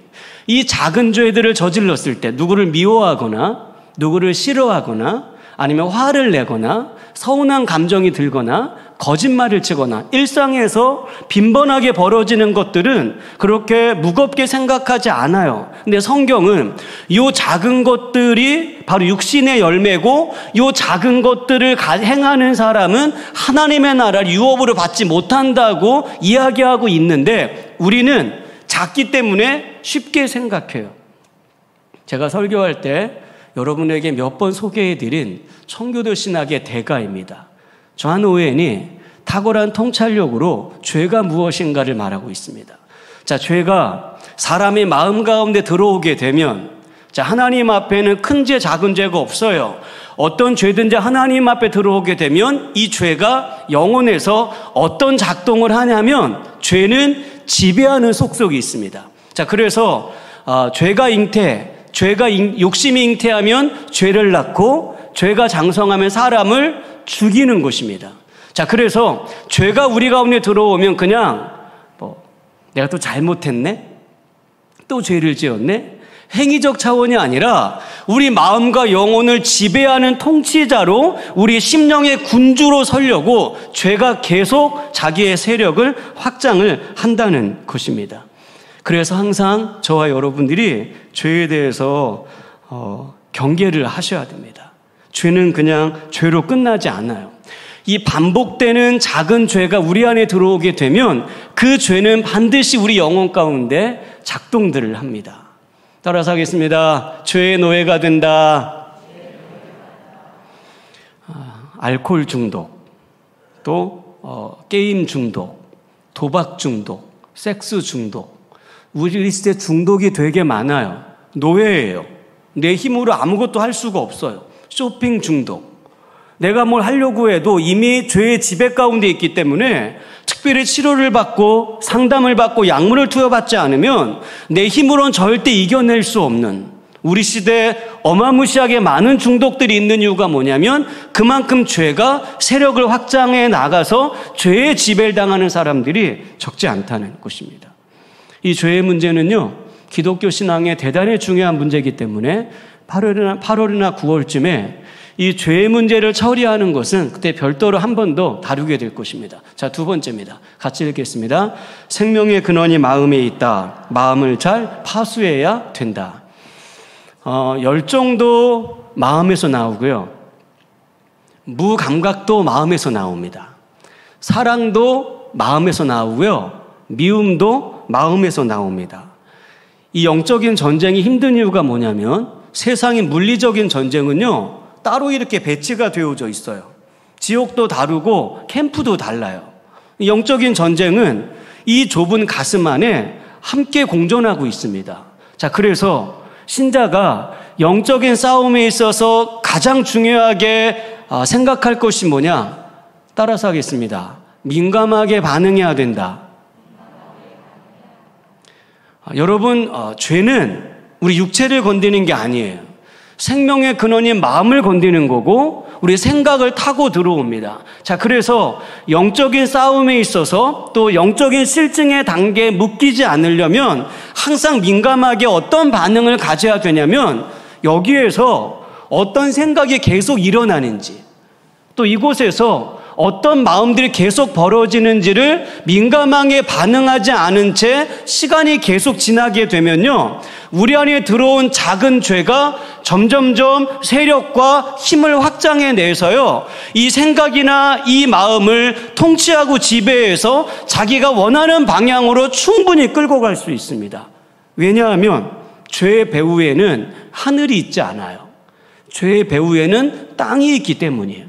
이 작은 죄들을 저질렀을 때 누구를 미워하거나 누구를 싫어하거나 아니면 화를 내거나 서운한 감정이 들거나 거짓말을 치거나 일상에서 빈번하게 벌어지는 것들은 그렇게 무겁게 생각하지 않아요. 근데 성경은 이 작은 것들이 바로 육신의 열매고 이 작은 것들을 행하는 사람은 하나님의 나라를 유업으로 받지 못한다고 이야기하고 있는데 우리는 작기 때문에 쉽게 생각해요. 제가 설교할 때 여러분에게 몇 번 소개해드린 청교도 신학의 대가입니다. 존 오웬이 탁월한 통찰력으로 죄가 무엇인가를 말하고 있습니다. 자, 죄가 사람의 마음 가운데 들어오게 되면, 자, 하나님 앞에는 큰 죄, 작은 죄가 없어요. 어떤 죄든지 하나님 앞에 들어오게 되면 이 죄가 영혼에서 어떤 작동을 하냐면 죄는 지배하는 속성이 있습니다. 자, 그래서 욕심이 잉태하면 죄를 낳고 죄가 장성하면 사람을 죽이는 것입니다. 자, 그래서 죄가 우리 가운데 들어오면 그냥 내가 또 잘못했네? 또 죄를 지었네? 행위적 차원이 아니라 우리 마음과 영혼을 지배하는 통치자로 우리 심령의 군주로 서려고 죄가 계속 자기의 세력을 확장을 한다는 것입니다. 그래서 항상 저와 여러분들이 죄에 대해서 경계를 하셔야 됩니다. 죄는 그냥 죄로 끝나지 않아요. 이 반복되는 작은 죄가 우리 안에 들어오게 되면 그 죄는 반드시 우리 영혼 가운데 작동들을 합니다. 따라서 하겠습니다. 죄의 노예가 된다. 알코올 중독, 또 게임 중독, 도박 중독, 섹스 중독. 우리 리스트에 중독이 되게 많아요. 노예예요. 내 힘으로 아무것도 할 수가 없어요. 쇼핑 중독. 내가 뭘 하려고 해도 이미 죄의 지배 가운데 있기 때문에 특별히 치료를 받고 상담을 받고 약물을 투여받지 않으면 내 힘으로는 절대 이겨낼 수 없는, 우리 시대에 어마무시하게 많은 중독들이 있는 이유가 뭐냐면 그만큼 죄가 세력을 확장해 나가서 죄의 지배를 당하는 사람들이 적지 않다는 것입니다. 이 죄의 문제는요, 기독교 신앙에 대단히 중요한 문제이기 때문에 8월이나 9월쯤에 이 죄의 문제를 처리하는 것은 그때 별도로 한 번 더 다루게 될 것입니다. 자, 두 번째입니다. 같이 읽겠습니다. 생명의 근원이 마음에 있다. 마음을 잘 파수해야 된다. 열정도 마음에서 나오고요. 무감각도 마음에서 나옵니다. 사랑도 마음에서 나오고요. 미움도 마음에서 나옵니다. 이 영적인 전쟁이 힘든 이유가 뭐냐면 세상의 물리적인 전쟁은요, 따로 이렇게 배치가 되어져 있어요. 지옥도 다르고 캠프도 달라요. 영적인 전쟁은 이 좁은 가슴 안에 함께 공존하고 있습니다. 자, 그래서 신자가 영적인 싸움에 있어서 가장 중요하게 생각할 것이 뭐냐? 따라서 하겠습니다. 민감하게 반응해야 된다. 여러분, 죄는 우리 육체를 건드리는 게 아니에요. 생명의 근원인 마음을 건드리는 거고 우리 생각을 타고 들어옵니다. 자, 그래서 영적인 싸움에 있어서 또 영적인 실증의 단계에 묶이지 않으려면 항상 민감하게 어떤 반응을 가져야 되냐면 여기에서 어떤 생각이 계속 일어나는지, 또 이곳에서 어떤 마음들이 계속 벌어지는지를 민감하게 반응하지 않은 채 시간이 계속 지나게 되면요, 우리 안에 들어온 작은 죄가 점점점 세력과 힘을 확장해 내서요, 이 생각이나 이 마음을 통치하고 지배해서 자기가 원하는 방향으로 충분히 끌고 갈 수 있습니다. 왜냐하면 죄의 배후에는 하늘이 있지 않아요. 죄의 배후에는 땅이 있기 때문이에요.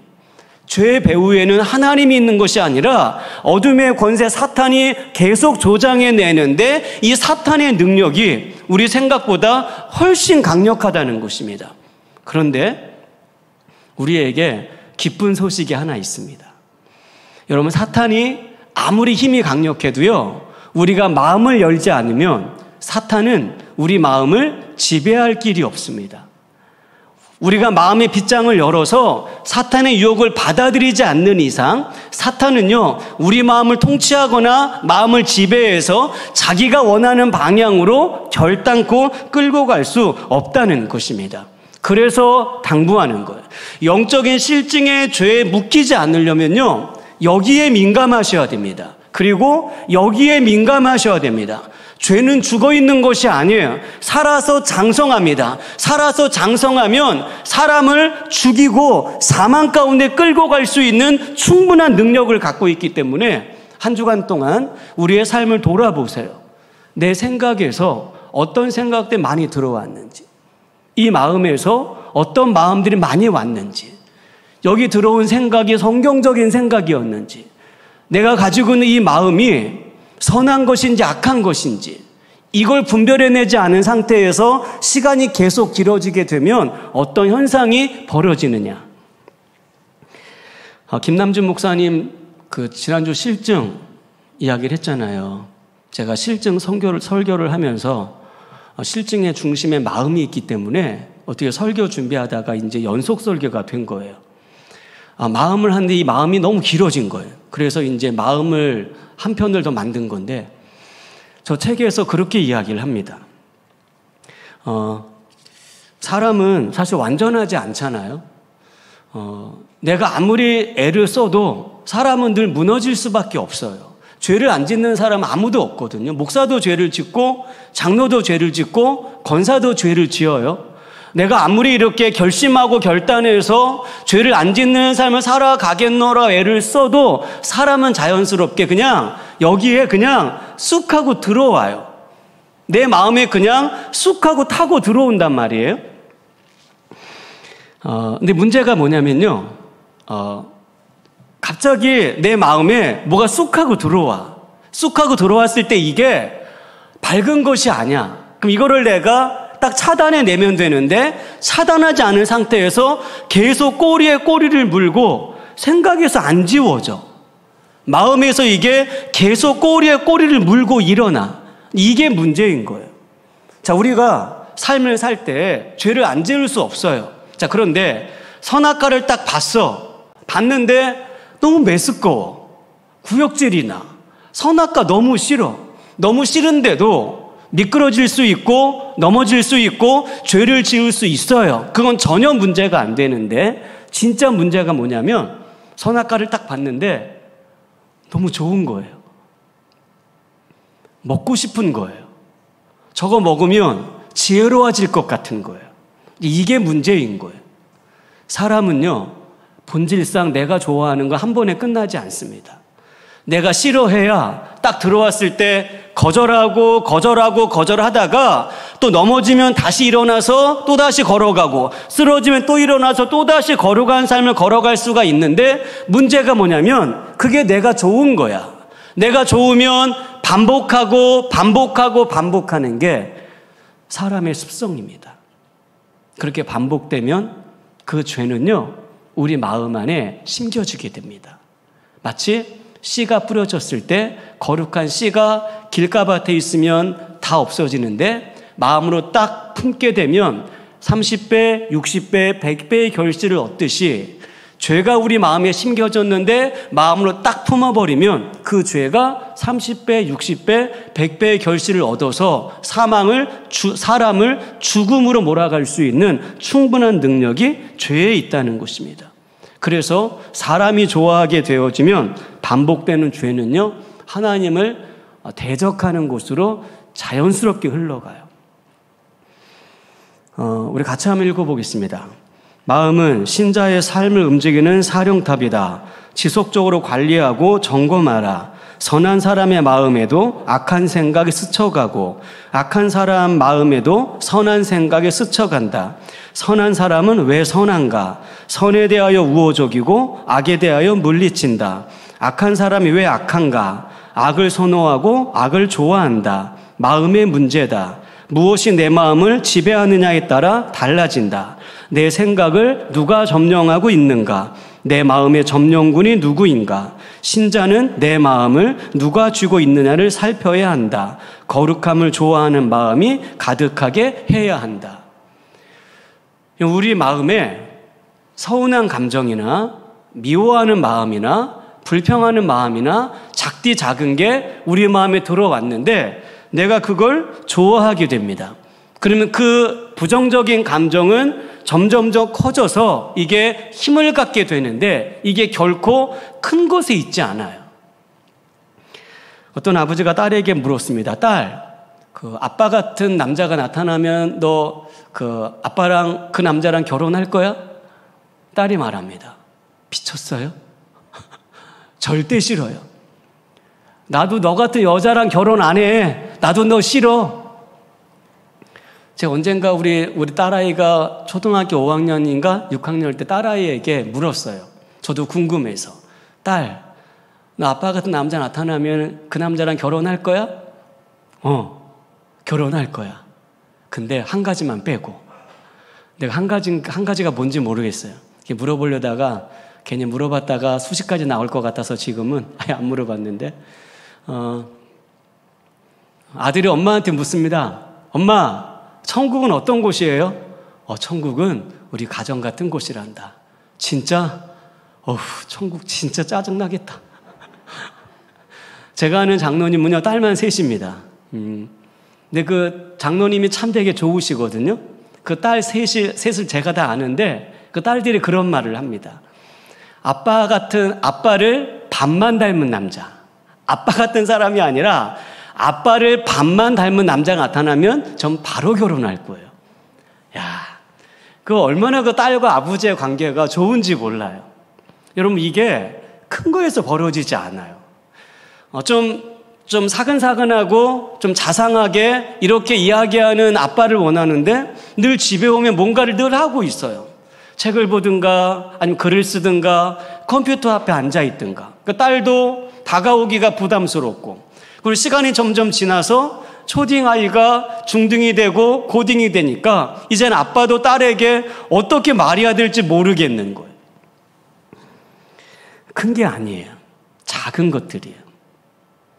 죄의 배후에는 하나님이 있는 것이 아니라 어둠의 권세 사탄이 계속 조장해내는데 이 사탄의 능력이 우리 생각보다 훨씬 강력하다는 것입니다. 그런데 우리에게 기쁜 소식이 하나 있습니다. 여러분, 사탄이 아무리 힘이 강력해도요, 우리가 마음을 열지 않으면 사탄은 우리 마음을 지배할 길이 없습니다. 우리가 마음의 빗장을 열어서 사탄의 유혹을 받아들이지 않는 이상 사탄은요, 우리 마음을 통치하거나 마음을 지배해서 자기가 원하는 방향으로 결단코 끌고 갈 수 없다는 것입니다. 그래서 당부하는 거예요. 영적인 실증의 죄에 묶이지 않으려면요, 여기에 민감하셔야 됩니다. 그리고 여기에 민감하셔야 됩니다. 죄는 죽어있는 것이 아니에요. 살아서 장성합니다. 살아서 장성하면 사람을 죽이고 사망 가운데 끌고 갈 수 있는 충분한 능력을 갖고 있기 때문에 한 주간 동안 우리의 삶을 돌아보세요. 내 생각에서 어떤 생각들 많이 들어왔는지, 이 마음에서 어떤 마음들이 많이 왔는지, 여기 들어온 생각이 성경적인 생각이었는지, 내가 가지고 있는 이 마음이 선한 것인지 악한 것인지 이걸 분별해내지 않은 상태에서 시간이 계속 길어지게 되면 어떤 현상이 벌어지느냐. 김남준 목사님 지난주 실증 이야기를 했잖아요. 제가 실증 설교를 하면서 실증의 중심에 마음이 있기 때문에 어떻게 설교 준비하다가 이제 연속 설교가 된 거예요. 마음을 하는데 이 마음이 너무 길어진 거예요. 그래서 이제 마음을 한 편을 더 만든 건데, 저 책에서 그렇게 이야기를 합니다. 사람은 사실 완전하지 않잖아요. 내가 아무리 애를 써도 사람은 늘 무너질 수밖에 없어요. 죄를 안 짓는 사람은 아무도 없거든요. 목사도 죄를 짓고 장로도 죄를 짓고 권사도 죄를 지어요. 내가 아무리 이렇게 결심하고 결단해서 죄를 안 짓는 삶을 살아가겠노라 애를 써도 사람은 자연스럽게 그냥 여기에 그냥 쑥 하고 들어와요. 내 마음에 그냥 쑥 하고 타고 들어온단 말이에요. 근데 문제가 뭐냐면요. 갑자기 내 마음에 뭐가 쑥 하고 들어와. 쑥 하고 들어왔을 때 이게 밝은 것이 아니야. 그럼 이거를 내가 딱 차단해내면 되는데 차단하지 않은 상태에서 계속 꼬리에 꼬리를 물고 생각에서 안 지워져. 마음에서 이게 계속 꼬리에 꼬리를 물고 일어나. 이게 문제인 거예요. 자, 우리가 삶을 살 때 죄를 안 지을 수 없어요. 자, 그런데 선악과를 딱 봤는데 너무 메스꺼워. 구역질이 나. 선악과 너무 싫어. 너무 싫은데도 미끄러질 수 있고 넘어질 수 있고 죄를 지을 수 있어요. 그건 전혀 문제가 안 되는데, 진짜 문제가 뭐냐면 선악과를 딱 봤는데 너무 좋은 거예요. 먹고 싶은 거예요. 저거 먹으면 지혜로워질 것 같은 거예요. 이게 문제인 거예요. 사람은요, 본질상 내가 좋아하는 거 한 번에 끝나지 않습니다. 내가 싫어해야 딱 들어왔을 때 거절하다가 또 넘어지면 다시 일어나서 또 다시 걸어가고, 쓰러지면 또 일어나서 또 다시 걸어간 삶을 걸어갈 수가 있는데, 문제가 뭐냐면 그게 내가 좋은 거야. 내가 좋으면 반복하는 게 사람의 습성입니다. 그렇게 반복되면 그 죄는요, 우리 마음 안에 심겨지게 됩니다. 마치 씨가 뿌려졌을 때 거룩한 씨가 길가밭에 있으면 다 없어지는데, 마음으로 딱 품게 되면 30배, 60배, 100배의 결실을 얻듯이 죄가 우리 마음에 심겨졌는데 마음으로 딱 품어버리면 그 죄가 30배, 60배, 100배의 결실을 얻어서 사람을 죽음으로 몰아갈 수 있는 충분한 능력이 죄에 있다는 것입니다. 그래서 사람이 좋아하게 되어지면 반복되는 죄는요, 하나님을 대적하는 곳으로 자연스럽게 흘러가요. 우리 같이 한번 읽어보겠습니다. 마음은 신자의 삶을 움직이는 사령탑이다. 지속적으로 관리하고 점검하라. 선한 사람의 마음에도 악한 생각이 스쳐가고 악한 사람 마음에도 선한 생각이 스쳐간다. 선한 사람은 왜 선한가? 선에 대하여 우호적이고 악에 대하여 물리친다. 악한 사람이 왜 악한가? 악을 선호하고 악을 좋아한다. 마음의 문제다. 무엇이 내 마음을 지배하느냐에 따라 달라진다. 내 생각을 누가 점령하고 있는가? 내 마음의 점령군이 누구인가? 신자는 내 마음을 누가 쥐고 있느냐를 살펴야 한다. 거룩함을 좋아하는 마음이 가득하게 해야 한다. 우리 마음에 서운한 감정이나 미워하는 마음이나 불평하는 마음이나 작디 작은 게 우리 마음에 들어왔는데 내가 그걸 좋아하게 됩니다. 그러면 그 부정적인 감정은 점점점 커져서 이게 힘을 갖게 되는데 이게 결코 큰 곳에 있지 않아요. 어떤 아버지가 딸에게 물었습니다. 딸, 그 아빠 같은 남자가 나타나면 너 그 아빠랑 그 남자랑 결혼할 거야? 딸이 말합니다. 미쳤어요? 절대 싫어요. 나도 너 같은 여자랑 결혼 안 해. 나도 너 싫어. 제가 언젠가 우리 딸아이가 초등학교 5학년인가 6학년 때 딸아이에게 물었어요. 저도 궁금해서. 딸, 너 아빠 같은 남자 나타나면 그 남자랑 결혼할 거야? 결혼할 거야. 근데 한 가지만 빼고. 내가 한 가지가 뭔지 모르겠어요. 물어보려다가 괜히 물어봤다가 수십 가지 나올 것 같아서 지금은 아예 안 물어봤는데, 아들이 엄마한테 묻습니다. 엄마, 천국은 어떤 곳이에요? 천국은 우리 가정 같은 곳이란다. 진짜? 천국 진짜 짜증나겠다. 제가 아는 장로님은요, 딸만 셋입니다. 근데 그 장로님이 참 되게 좋으시거든요. 그 딸 셋을 제가 다 아는데 그 딸들이 그런 말을 합니다. 아빠를 반만 닮은 남자. 아빠 같은 사람이 아니라 아빠를 반만 닮은 남자가 나타나면 전 바로 결혼할 거예요. 그 얼마나 그 딸과 아버지의 관계가 좋은지 몰라요. 여러분, 이게 큰 거에서 벌어지지 않아요. 좀 사근사근하고 좀 자상하게 이렇게 이야기하는 아빠를 원하는데 늘 집에 오면 뭔가를 늘 하고 있어요. 책을 보든가 아니면 글을 쓰든가 컴퓨터 앞에 앉아 있든가. 그 딸도 다가오기가 부담스럽고, 그리고 시간이 점점 지나서 초딩 아이가 중등이 되고 고딩이 되니까 이제는 아빠도 딸에게 어떻게 말해야 될지 모르겠는 거예요. 큰 게 아니에요. 작은 것들이에요.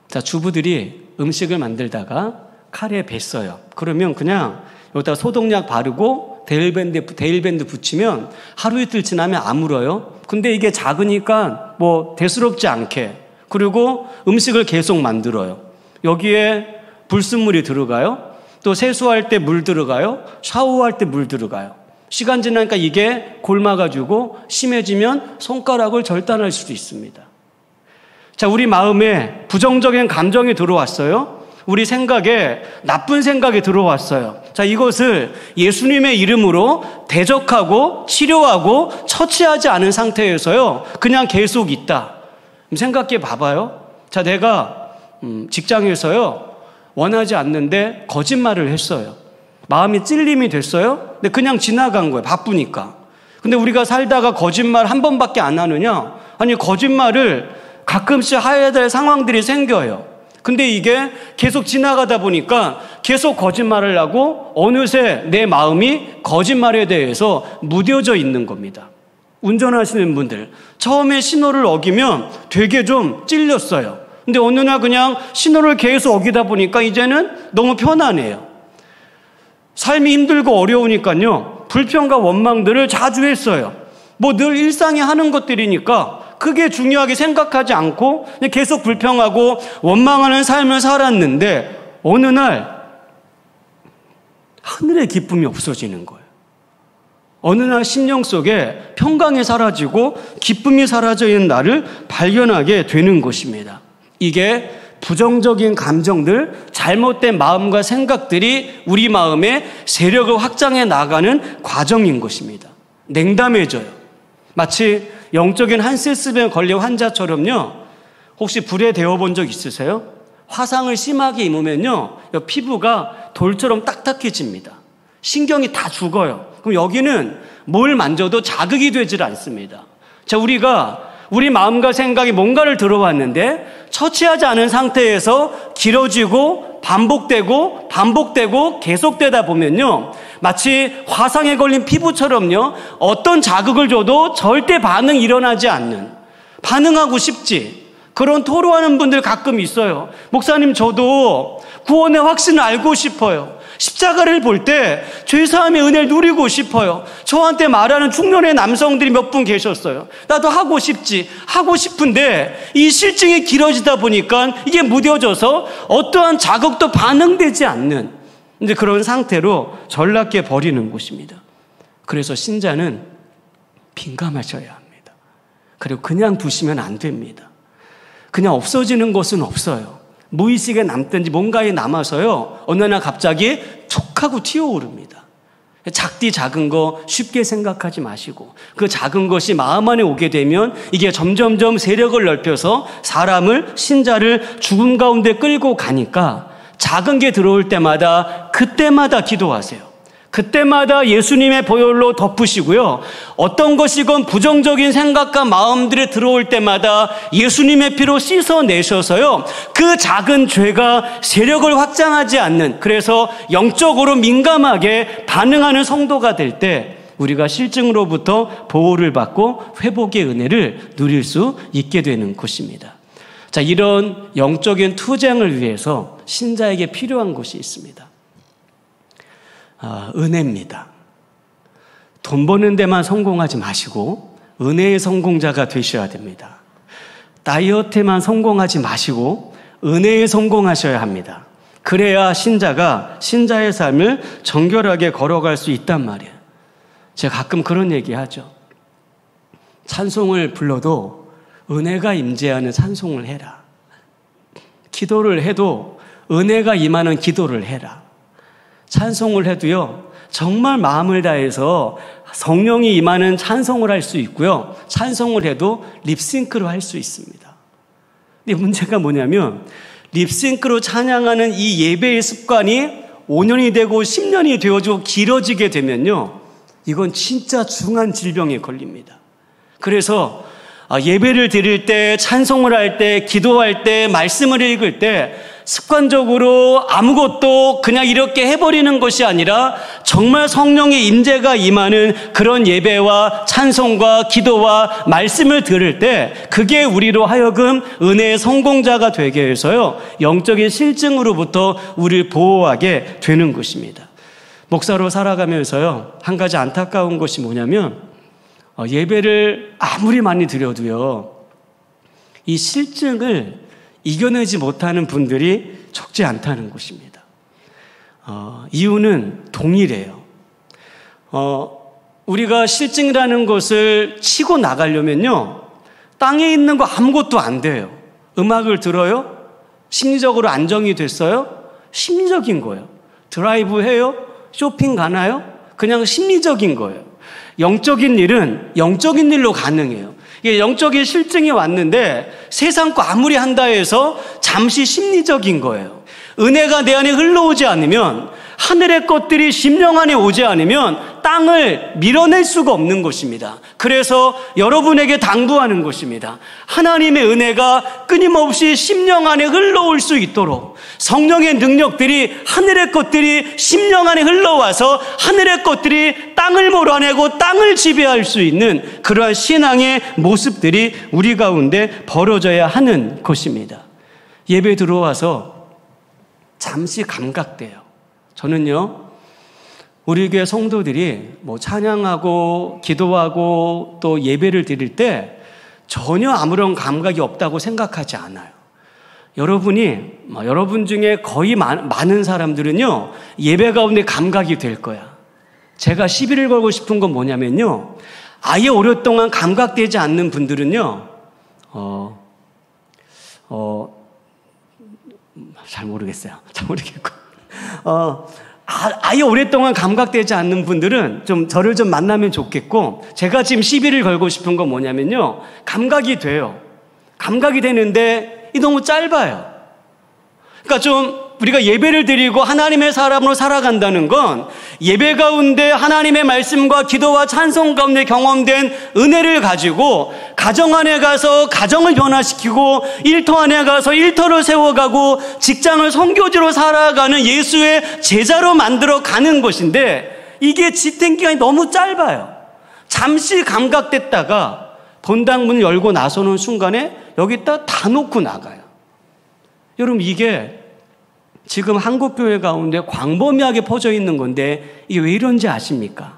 자, 주부들이 음식을 만들다가 칼에 뱄어요. 그러면 그냥 여기다가 소독약 바르고 데일밴드 붙이면 하루 이틀 지나면 아물어요. 근데 이게 작으니까 뭐 대수롭지 않게, 그리고 음식을 계속 만들어요. 여기에 불순물이 들어가요. 또 세수할 때 물 들어가요. 샤워할 때 물 들어가요. 시간 지나니까 이게 골마가지고 심해지면 손가락을 절단할 수도 있습니다. 자, 우리 마음에 부정적인 감정이 들어왔어요. 우리 생각에 나쁜 생각이 들어왔어요. 자, 이것을 예수님의 이름으로 대적하고 치료하고 처치하지 않은 상태에서요, 그냥 계속 있다. 생각해 봐봐요. 자, 내가 직장에서요, 원하지 않는데 거짓말을 했어요. 마음이 찔림이 됐어요. 근데 그냥 지나간 거예요. 바쁘니까. 근데 우리가 살다가 거짓말 한 번밖에 안 하느냐? 아니, 거짓말을 가끔씩 해야 될 상황들이 생겨요. 근데 이게 계속 지나가다 보니까 계속 거짓말을 하고 어느새 내 마음이 거짓말에 대해서 무뎌져 있는 겁니다. 운전하시는 분들, 처음에 신호를 어기면 되게 좀 찔렸어요. 근데 어느 날 그냥 신호를 계속 어기다 보니까 이제는 너무 편안해요. 삶이 힘들고 어려우니까요, 불평과 원망들을 자주 했어요. 뭐 늘 일상에 하는 것들이니까 크게 중요하게 생각하지 않고 계속 불평하고 원망하는 삶을 살았는데 어느 날 하늘의 기쁨이 없어지는 거예요. 어느 날 심령 속에 평강이 사라지고 기쁨이 사라져 있는 나를 발견하게 되는 것입니다. 이게 부정적인 감정들, 잘못된 마음과 생각들이 우리 마음의 세력을 확장해 나가는 과정인 것입니다. 냉담해져요. 마치 영적인 한세스병 걸린 환자처럼요. 혹시 불에 데워본 적 있으세요? 화상을 심하게 입으면요, 피부가 돌처럼 딱딱해집니다. 신경이 다 죽어요. 그럼 여기는 뭘 만져도 자극이 되질 않습니다. 자, 우리 마음과 생각이 뭔가를 들어왔는데 처치하지 않은 상태에서 길어지고 반복되고 계속되다 보면요, 마치 화상에 걸린 피부처럼요, 어떤 자극을 줘도 절대 반응이 일어나지 않는, 반응하고 싶지, 그런 토로하는 분들 가끔 있어요. 목사님, 저도 구원의 확신을 알고 싶어요. 십자가를 볼 때 죄사함의 은혜를 누리고 싶어요. 저한테 말하는 중년의 남성들이 몇 분 계셨어요. 나도 하고 싶은데 이 실증이 길어지다 보니까 이게 무뎌져서 어떠한 자극도 반응되지 않는 이제 그런 상태로 전락해 버리는 것입니다. 그래서 신자는 민감하셔야 합니다. 그리고 그냥 두시면 안 됩니다. 그냥 없어지는 것은 없어요. 무의식에 남든지 뭔가에 남아서요, 어느 날 갑자기 툭 하고 튀어오릅니다. 작은 거 쉽게 생각하지 마시고, 그 작은 것이 마음 안에 오게 되면 이게 점점점 세력을 넓혀서 신자를 죽음 가운데 끌고 가니까 작은 게 들어올 때마다 그때마다 기도하세요. 그때마다 예수님의 보혈로 덮으시고요. 어떤 것이건 부정적인 생각과 마음들이 들어올 때마다 예수님의 피로 씻어내셔서요. 그 작은 죄가 세력을 확장하지 않는, 그래서 영적으로 민감하게 반응하는 성도가 될 때 우리가 실증으로부터 보호를 받고 회복의 은혜를 누릴 수 있게 되는 것입니다. 자, 이런 영적인 투쟁을 위해서 신자에게 필요한 것이 있습니다. 은혜입니다. 돈 버는 데만 성공하지 마시고 은혜의 성공자가 되셔야 됩니다. 다이어트에만 성공하지 마시고 은혜에 성공하셔야 합니다. 그래야 신자의 삶을 정결하게 걸어갈 수 있단 말이에요. 제가 가끔 그런 얘기하죠. 찬송을 불러도 은혜가 임재하는 찬송을 해라. 기도를 해도 은혜가 임하는 기도를 해라. 찬송을 해도요, 정말 마음을 다해서 성령이 임하는 찬송을 할 수 있고요, 찬송을 해도 립싱크로 할 수 있습니다. 근데 문제가 뭐냐면 립싱크로 찬양하는 이 예배의 습관이 5년이 되고 10년이 되어지고 길어지게 되면요, 이건 진짜 중한 질병에 걸립니다. 그래서 예배를 드릴 때, 찬송을 할 때, 기도할 때, 말씀을 읽을 때 습관적으로 아무것도 그냥 이렇게 해버리는 것이 아니라 정말 성령의 임재가 임하는 그런 예배와 찬송과 기도와 말씀을 들을 때 그게 우리로 하여금 은혜의 성공자가 되게 해서요, 영적인 실증으로부터 우리를 보호하게 되는 것입니다. 목사로 살아가면서요, 한 가지 안타까운 것이 뭐냐면 예배를 아무리 많이 드려도요, 이 실증을 이겨내지 못하는 분들이 적지 않다는 것입니다. 이유는 동일해요. 우리가 실증이라는 것을 치고 나가려면요, 땅에 있는 거 아무것도 안 돼요. 음악을 들어요? 심리적으로 안정이 됐어요? 심리적인 거예요. 드라이브 해요? 쇼핑 가나요? 그냥 심리적인 거예요. 영적인 일은 영적인 일로 가능해요. 이게 영적인 실증이 왔는데 세상 거 아무리 한다 해서 잠시 심리적인 거예요. 은혜가 내 안에 흘러오지 않으면, 하늘의 것들이 심령 안에 오지 않으면 땅을 밀어낼 수가 없는 것입니다. 그래서 여러분에게 당부하는 것입니다. 하나님의 은혜가 끊임없이 심령 안에 흘러올 수 있도록 성령의 능력들이, 하늘의 것들이 심령 안에 흘러와서 하늘의 것들이 땅을 몰아내고 땅을 지배할 수 있는 그러한 신앙의 모습들이 우리 가운데 벌어져야 하는 것입니다. 예배 들어와서 잠시 감각돼요. 저는요, 우리 교회 성도들이 찬양하고 기도하고 또 예배를 드릴 때 전혀 아무런 감각이 없다고 생각하지 않아요. 여러분 중에 거의 많은 사람들은요, 예배 가운데 감각이 될 거야. 제가 시비를 걸고 싶은 건 뭐냐면요, 아예 오랫동안 감각되지 않는 분들은요, 잘 모르겠어요. 잘 모르겠고. 아예 오랫동안 감각되지 않는 분들은 저를 좀 만나면 좋겠고, 제가 지금 시비를 걸고 싶은 건 뭐냐면요, 감각이 돼요. 감각이 되는데 이 너무 짧아요. 그러니까 우리가 예배를 드리고 하나님의 사람으로 살아간다는 건 예배 가운데 하나님의 말씀과 기도와 찬송 가운데 경험된 은혜를 가지고 가정 안에 가서 가정을 변화시키고 일터 안에 가서 일터를 세워가고 직장을 선교지로 살아가는 예수의 제자로 만들어 가는 것인데, 이게 지탱 기간이 너무 짧아요. 잠시 감각됐다가 본당 문 열고 나서는 순간에 여기다 다 놓고 나가요. 여러분, 이게 지금 한국교회 가운데 광범위하게 퍼져 있는 건데 이게 왜 이런지 아십니까?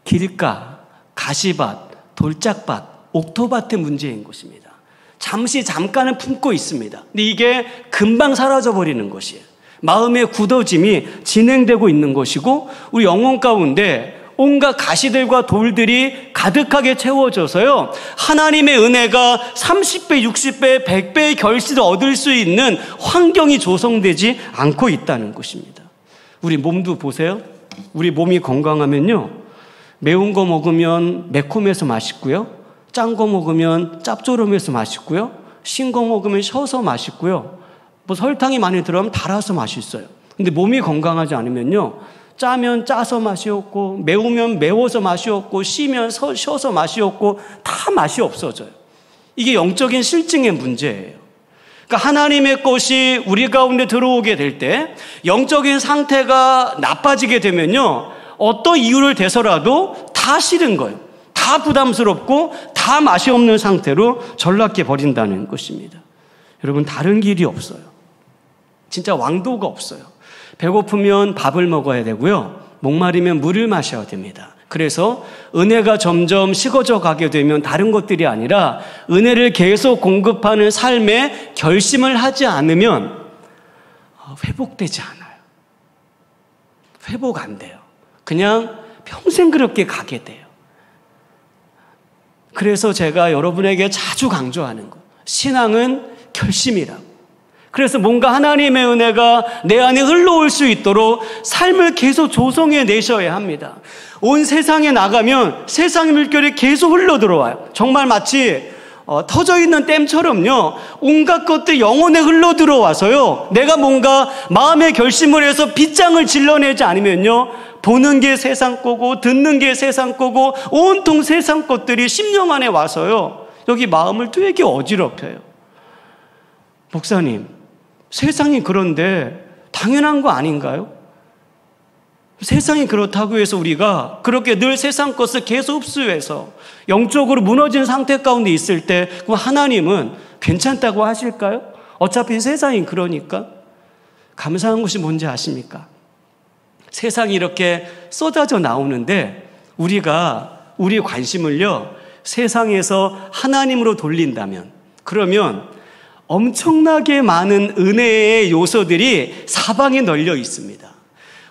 길가, 가시밭, 돌짝밭, 옥토밭의 문제인 것입니다. 잠깐은 품고 있습니다. 근데 이게 금방 사라져버리는 것이에요. 마음의 굳어짐이 진행되고 있는 것이고, 우리 영혼 가운데 온갖 가시들과 돌들이 가득하게 채워져서요, 하나님의 은혜가 30배, 60배, 100배의 결실을 얻을 수 있는 환경이 조성되지 않고 있다는 것입니다. 우리 몸도 보세요. 우리 몸이 건강하면요, 매운 거 먹으면 매콤해서 맛있고요, 짠 거 먹으면 짭조름해서 맛있고요, 신 거 먹으면 셔서 맛있고요, 설탕이 많이 들어가면 달아서 맛있어요. 근데 몸이 건강하지 않으면요, 짜면 짜서 맛이 없고, 매우면 매워서 맛이 없고, 쉬면 쉬어서 맛이 없고, 다 맛이 없어져요. 이게 영적인 실증의 문제예요. 그러니까 하나님의 것이 우리 가운데 들어오게 될 때 영적인 상태가 나빠지게 되면요, 어떤 이유를 대서라도 다 싫은 거예요. 다 부담스럽고 다 맛이 없는 상태로 전락해 버린다는 것입니다. 여러분, 다른 길이 없어요. 진짜 왕도가 없어요. 배고프면 밥을 먹어야 되고요, 목마르면 물을 마셔야 됩니다. 그래서 은혜가 점점 식어져 가게 되면 다른 것들이 아니라 은혜를 계속 공급하는 삶에 결심을 하지 않으면 회복되지 않아요. 회복 안 돼요. 그냥 평생 그렇게 가게 돼요. 그래서 제가 여러분에게 자주 강조하는 거, 신앙은 결심이라고. 그래서 뭔가 하나님의 은혜가 내 안에 흘러올 수 있도록 삶을 계속 조성해 내셔야 합니다. 온 세상에 나가면 세상의 물결이 계속 흘러 들어와요. 정말 마치 터져 있는 댐처럼요, 온갖 것들 영혼에 흘러 들어와서요, 내가 뭔가 마음의 결심을 해서 빗장을 질러내지 않으면요, 보는 게 세상 거고 듣는 게 세상 거고 온통 세상 것들이 심령 안에 와서요, 여기 마음을 되게 어지럽혀요. 목사님, 세상이 그런데 당연한 거 아닌가요? 세상이 그렇다고 해서 우리가 그렇게 늘 세상 것을 계속 흡수해서 영적으로 무너진 상태 가운데 있을 때 그럼 하나님은 괜찮다고 하실까요? 어차피 세상이 그러니까. 감사한 것이 뭔지 아십니까? 세상이 이렇게 쏟아져 나오는데 우리가 우리 관심을요, 세상에서 하나님으로 돌린다면, 그러면 엄청나게 많은 은혜의 요소들이 사방에 널려 있습니다.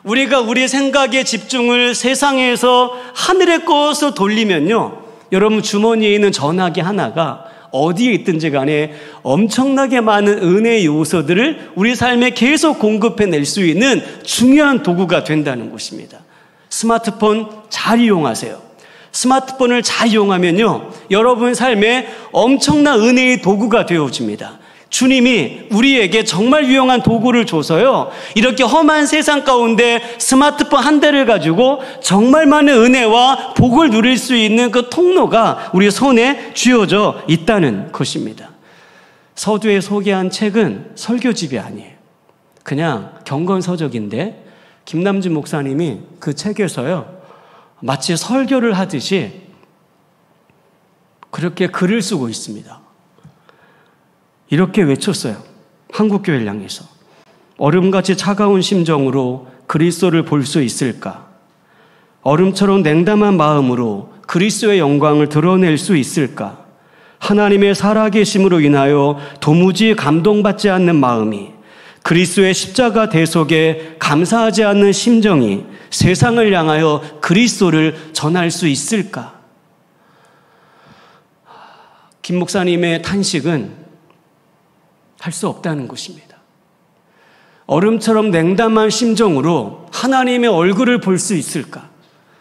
우리가 우리 생각의 집중을 세상에서 하늘의 것으로 돌리면요, 여러분 주머니에 있는 전화기 하나가 어디에 있든지 간에 엄청나게 많은 은혜의 요소들을 우리 삶에 계속 공급해낼 수 있는 중요한 도구가 된다는 것입니다. 스마트폰 잘 이용하세요. 스마트폰을 잘 이용하면요, 여러분 삶에 엄청난 은혜의 도구가 되어집니다. 주님이 우리에게 정말 유용한 도구를 줘서요, 이렇게 험한 세상 가운데 스마트폰 한 대를 가지고 정말 많은 은혜와 복을 누릴 수 있는 그 통로가 우리 손에 쥐어져 있다는 것입니다. 서두에 소개한 책은 설교집이 아니에요. 그냥 경건서적인데 김남준 목사님이 그 책에서요, 마치 설교를 하듯이 그렇게 글을 쓰고 있습니다. 이렇게 외쳤어요. 한국교회를 향해서. 얼음같이 차가운 심정으로 그리스도를 볼 수 있을까? 얼음처럼 냉담한 마음으로 그리스도의 영광을 드러낼 수 있을까? 하나님의 살아계심으로 인하여 도무지 감동받지 않는 마음이, 그리스도의 십자가 대속에 감사하지 않는 심정이 세상을 향하여 그리스도를 전할 수 있을까? 김 목사님의 탄식은 할 수 없다는 것입니다. 얼음처럼 냉담한 심정으로 하나님의 얼굴을 볼 수 있을까?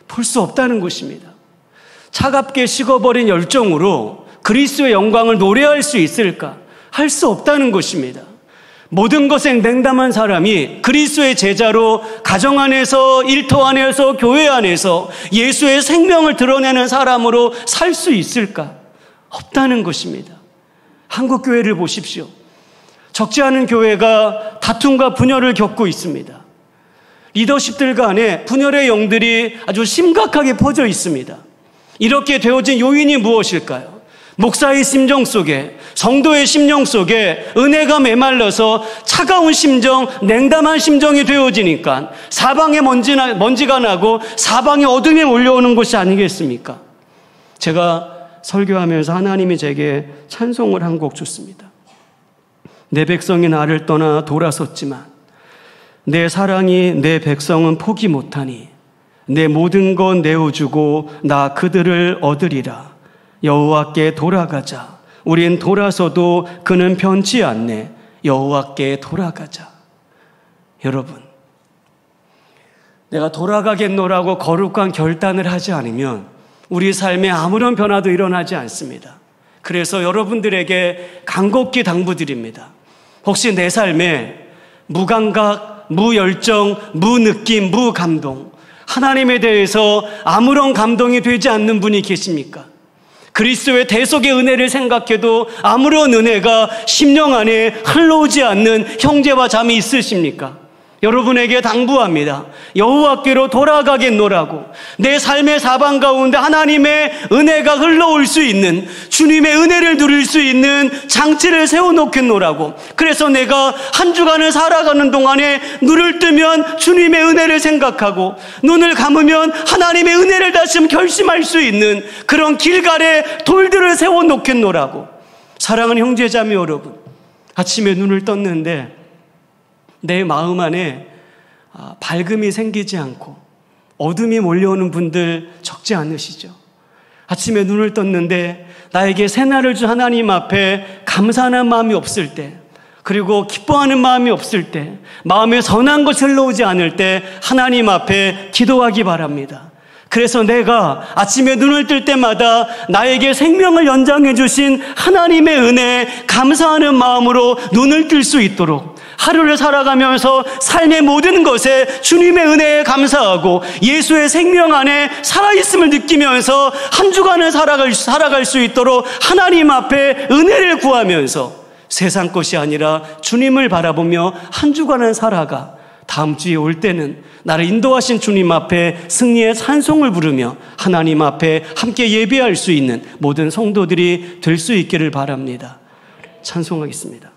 볼 수 없다는 것입니다. 차갑게 식어버린 열정으로 그리스도의 영광을 노래할 수 있을까? 할 수 없다는 것입니다. 모든 것에 냉담한 사람이 그리스도의 제자로 가정 안에서, 일터 안에서, 교회 안에서 예수의 생명을 드러내는 사람으로 살 수 있을까? 없다는 것입니다. 한국교회를 보십시오. 적지 않은 교회가 다툼과 분열을 겪고 있습니다. 리더십들 간에 분열의 영들이 아주 심각하게 퍼져 있습니다. 이렇게 되어진 요인이 무엇일까요? 목사의 심정 속에, 성도의 심령 속에 은혜가 메말라서 차가운 심정, 냉담한 심정이 되어지니까 사방에 먼지가 나고 사방에 어둠이 몰려오는 것이 아니겠습니까? 제가 설교하면서 하나님이 제게 찬송을 한 곡 줬습니다. 내 백성이 나를 떠나 돌아섰지만 내 사랑이 내 백성은 포기 못하니 내 모든 것 내어주고 나 그들을 얻으리라. 여호와께 돌아가자. 우린 돌아서도 그는 변치 않네. 여호와께 돌아가자. 여러분, 내가 돌아가겠노라고 거룩한 결단을 하지 않으면 우리 삶에 아무런 변화도 일어나지 않습니다. 그래서 여러분들에게 간곡히 당부드립니다. 혹시 내 삶에 무감각, 무열정, 무느낌, 무감동. 하나님에 대해서 아무런 감동이 되지 않는 분이 계십니까? 그리스도의 대속의 은혜를 생각해도 아무런 은혜가 심령 안에 흘러오지 않는 형제와 자매 있으십니까? 여러분에게 당부합니다. 여호와께로 돌아가겠노라고. 내 삶의 사방 가운데 하나님의 은혜가 흘러올 수 있는, 주님의 은혜를 누릴 수 있는 장치를 세워놓겠노라고. 그래서 내가 한 주간을 살아가는 동안에 눈을 뜨면 주님의 은혜를 생각하고, 눈을 감으면 하나님의 은혜를 다시 결심할 수 있는 그런 길갈의 돌들을 세워놓겠노라고. 사랑하는 형제자매 여러분, 아침에 눈을 떴는데 내 마음 안에 밝음이 생기지 않고 어둠이 몰려오는 분들 적지 않으시죠? 아침에 눈을 떴는데 나에게 새날을 준 하나님 앞에 감사하는 마음이 없을 때, 그리고 기뻐하는 마음이 없을 때, 마음에 선한 것이 흘러오지 않을 때 하나님 앞에 기도하기 바랍니다. 그래서 내가 아침에 눈을 뜰 때마다 나에게 생명을 연장해 주신 하나님의 은혜에 감사하는 마음으로 눈을 뜰 수 있도록, 하루를 살아가면서 삶의 모든 것에 주님의 은혜에 감사하고 예수의 생명 안에 살아있음을 느끼면서 한 주간을 살아갈 수 있도록 하나님 앞에 은혜를 구하면서 세상 것이 아니라 주님을 바라보며 한 주간을 살아가 다음 주에 올 때는 나를 인도하신 주님 앞에 승리의 찬송을 부르며 하나님 앞에 함께 예배할 수 있는 모든 성도들이 될 수 있기를 바랍니다. 찬송하겠습니다.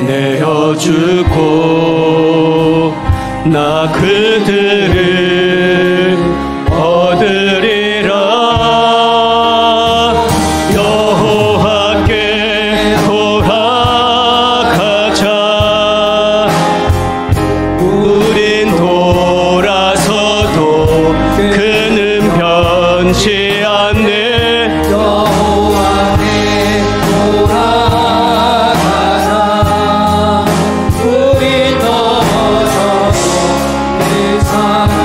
내어주고 나 그들을 얻으리라. 여호와께 돌아가자. 우린 돌아서도 그는 변치 않네. 우리 넘어져도 그 사랑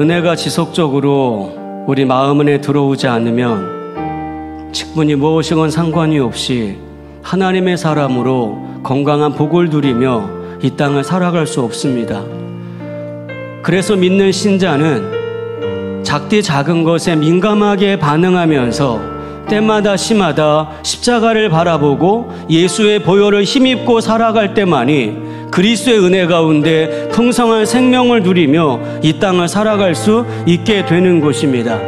은혜가 지속적으로 우리 마음 안에 들어오지 않으면 직분이 무엇이건 상관이 없이 하나님의 사람으로 건강한 복을 누리며 이 땅을 살아갈 수 없습니다. 그래서 믿는 신자는 작디 작은 것에 민감하게 반응하면서 때마다 시마다 십자가를 바라보고 예수의 보혈을 힘입고 살아갈 때만이 그리스도의 은혜 가운데 풍성한 생명을 누리며 이 땅을 살아갈 수 있게 되는 것입니다.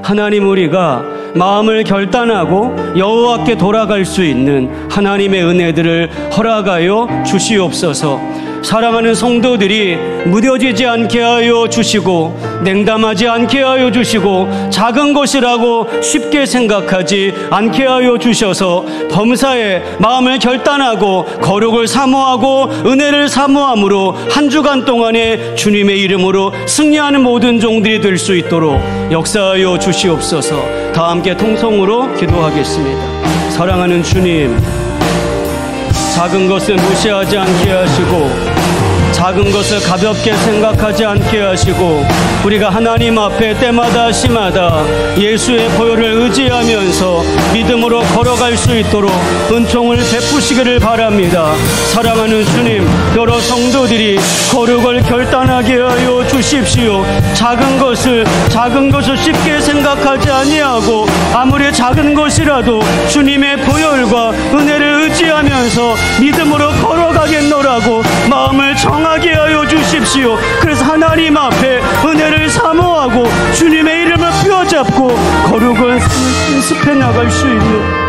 하나님, 우리가 마음을 결단하고 여호와께 돌아갈 수 있는 하나님의 은혜들을 허락하여 주시옵소서. 사랑하는 성도들이 무뎌지지 않게 하여 주시고 냉담하지 않게 하여 주시고 작은 것이라고 쉽게 생각하지 않게 하여 주셔서 범사에 마음을 결단하고 거룩을 사모하고 은혜를 사모함으로 한 주간 동안에 주님의 이름으로 승리하는 모든 종들이 될 수 있도록 역사하여 주시옵소서. 다 함께 통성으로 기도하겠습니다. 사랑하는 주님, 작은 것을 무시하지 않게 하시고 작은 것을 가볍게 생각하지 않게 하시고 우리가 하나님 앞에 때마다 시마다 예수의 보혈을 의지하면서 믿음으로 걸어갈 수 있도록 은총을 베푸시기를 바랍니다. 사랑하는 주님, 여러 성도들이 거룩을 결단하게 하여 주십시오. 작은 것을 쉽게 생각하지 아니하고 아무리 작은 것이라도 주님의 보혈과 은혜를 의지하면서 믿음으로 걸어가겠노라고 마음을 정하게 하여 주십시오. 그래서 하나님 앞에 은혜를 사모하고 주님의 이름을 뼈잡고 거룩을 연습해 나갈 수 있는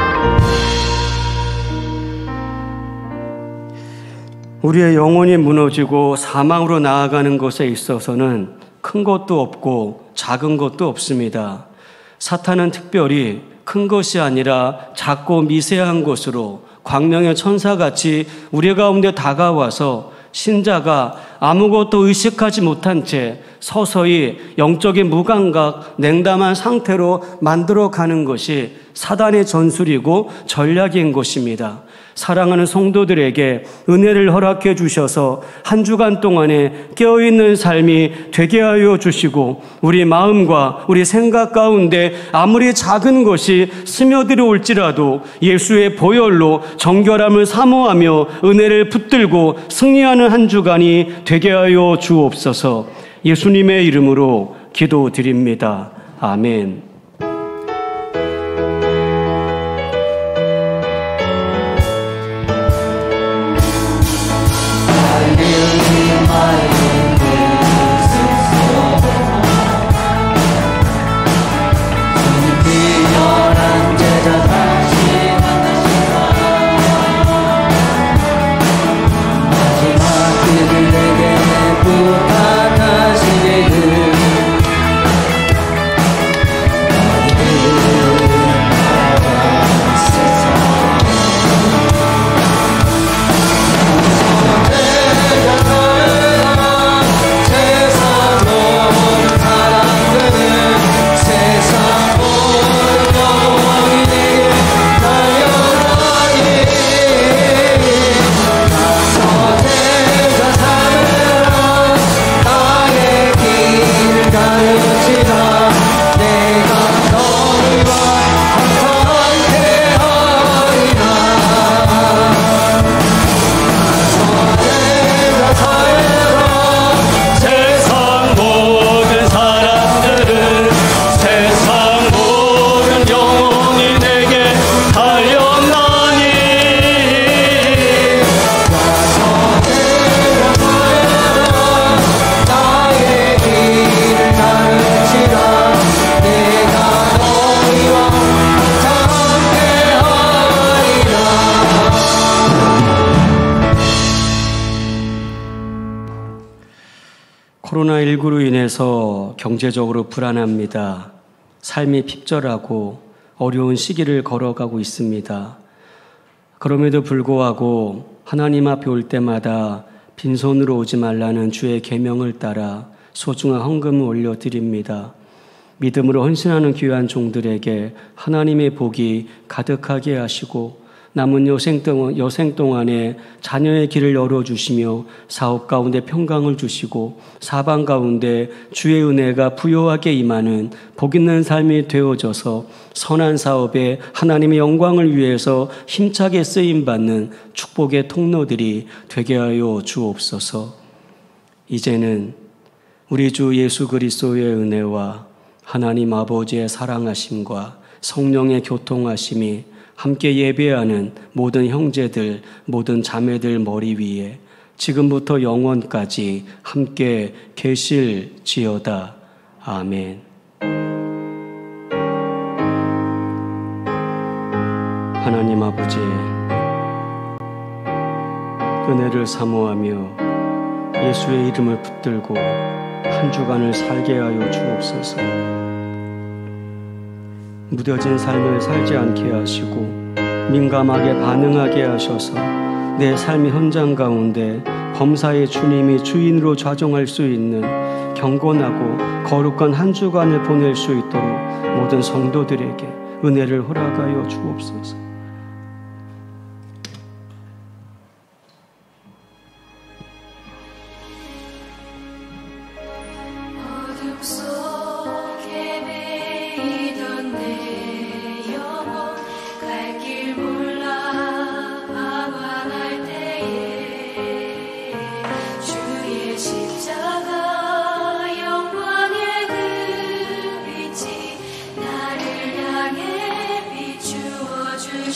우리의 영혼이 무너지고 사망으로 나아가는 것에 있어서는 큰 것도 없고 작은 것도 없습니다. 사탄은 특별히 큰 것이 아니라 작고 미세한 것으로 광명의 천사같이 우리 가운데 다가와서 신자가 아무것도 의식하지 못한 채 서서히 영적인 무감각, 냉담한 상태로 만들어가는 것이 사단의 전술이고 전략인 것입니다. 사랑하는 성도들에게 은혜를 허락해 주셔서 한 주간 동안에 깨어있는 삶이 되게 하여 주시고 우리 마음과 우리 생각 가운데 아무리 작은 것이 스며들어올지라도 예수의 보혈로 정결함을 사모하며 은혜를 붙들고 승리하는 한 주간이 되게 하여 주옵소서. 예수님의 이름으로 기도드립니다. 아멘. 코로나19로 인해서 경제적으로 불안합니다. 삶이 핍절하고 어려운 시기를 걸어가고 있습니다. 그럼에도 불구하고 하나님 앞에 올 때마다 빈손으로 오지 말라는 주의 계명을 따라 소중한 헌금을 올려드립니다. 믿음으로 헌신하는 귀한 종들에게 하나님의 복이 가득하게 하시고 남은 여생 동안에 자녀의 길을 열어주시며 사업 가운데 평강을 주시고 사방 가운데 주의 은혜가 부요하게 임하는 복 있는 삶이 되어져서 선한 사업에 하나님의 영광을 위해서 힘차게 쓰임받는 축복의 통로들이 되게 하여 주옵소서. 이제는 우리 주 예수 그리스도의 은혜와 하나님 아버지의 사랑하심과 성령의 교통하심이 함께 예배하는 모든 형제들, 모든 자매들 머리 위에 지금부터 영원까지 함께 계실지어다. 아멘. 하나님 아버지, 은혜를 사모하며 예수의 이름을 붙들고 한 주간을 살게 하여 주옵소서. 무뎌진 삶을 살지 않게 하시고 민감하게 반응하게 하셔서 내 삶의 현장 가운데 범사의 주님이 주인으로 좌정할 수 있는 경건하고 거룩한 한 주간을 보낼 수 있도록 모든 성도들에게 은혜를 허락하여 주옵소서. 나를 향해 비추어 주시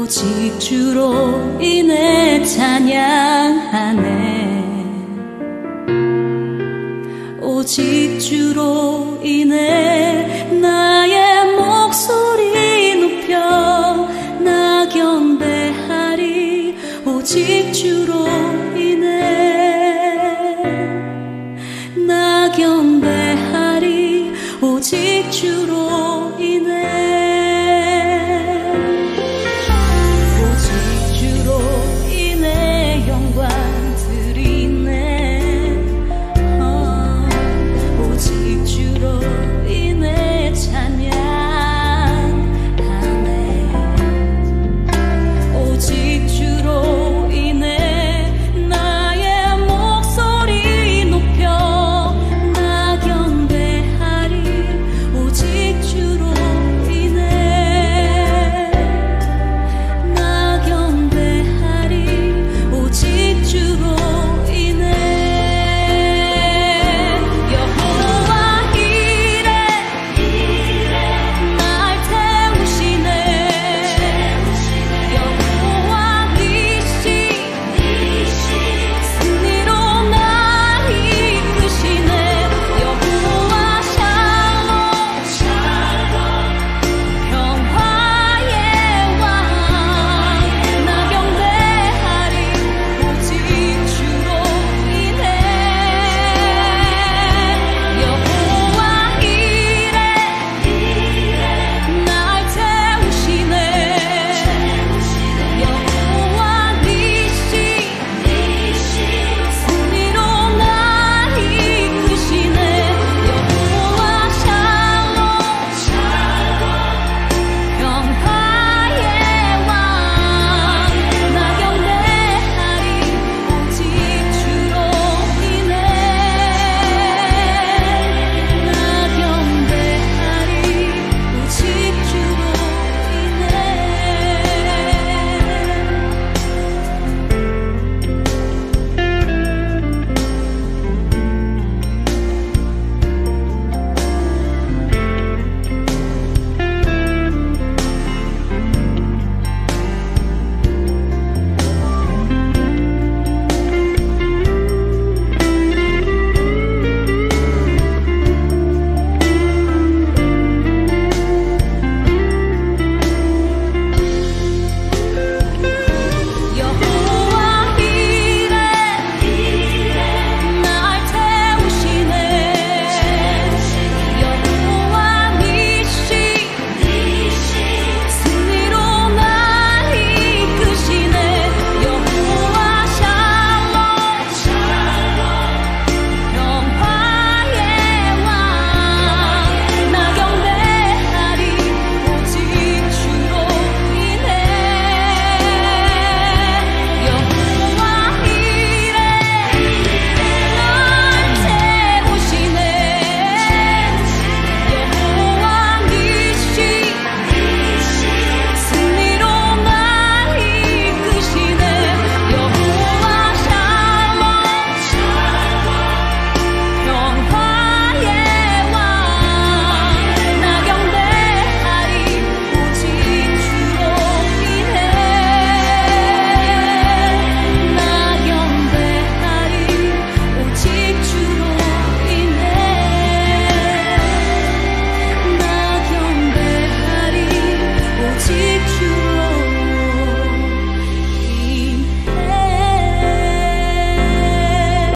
오직 주로 인해 찬양하네. 오직 주로 인해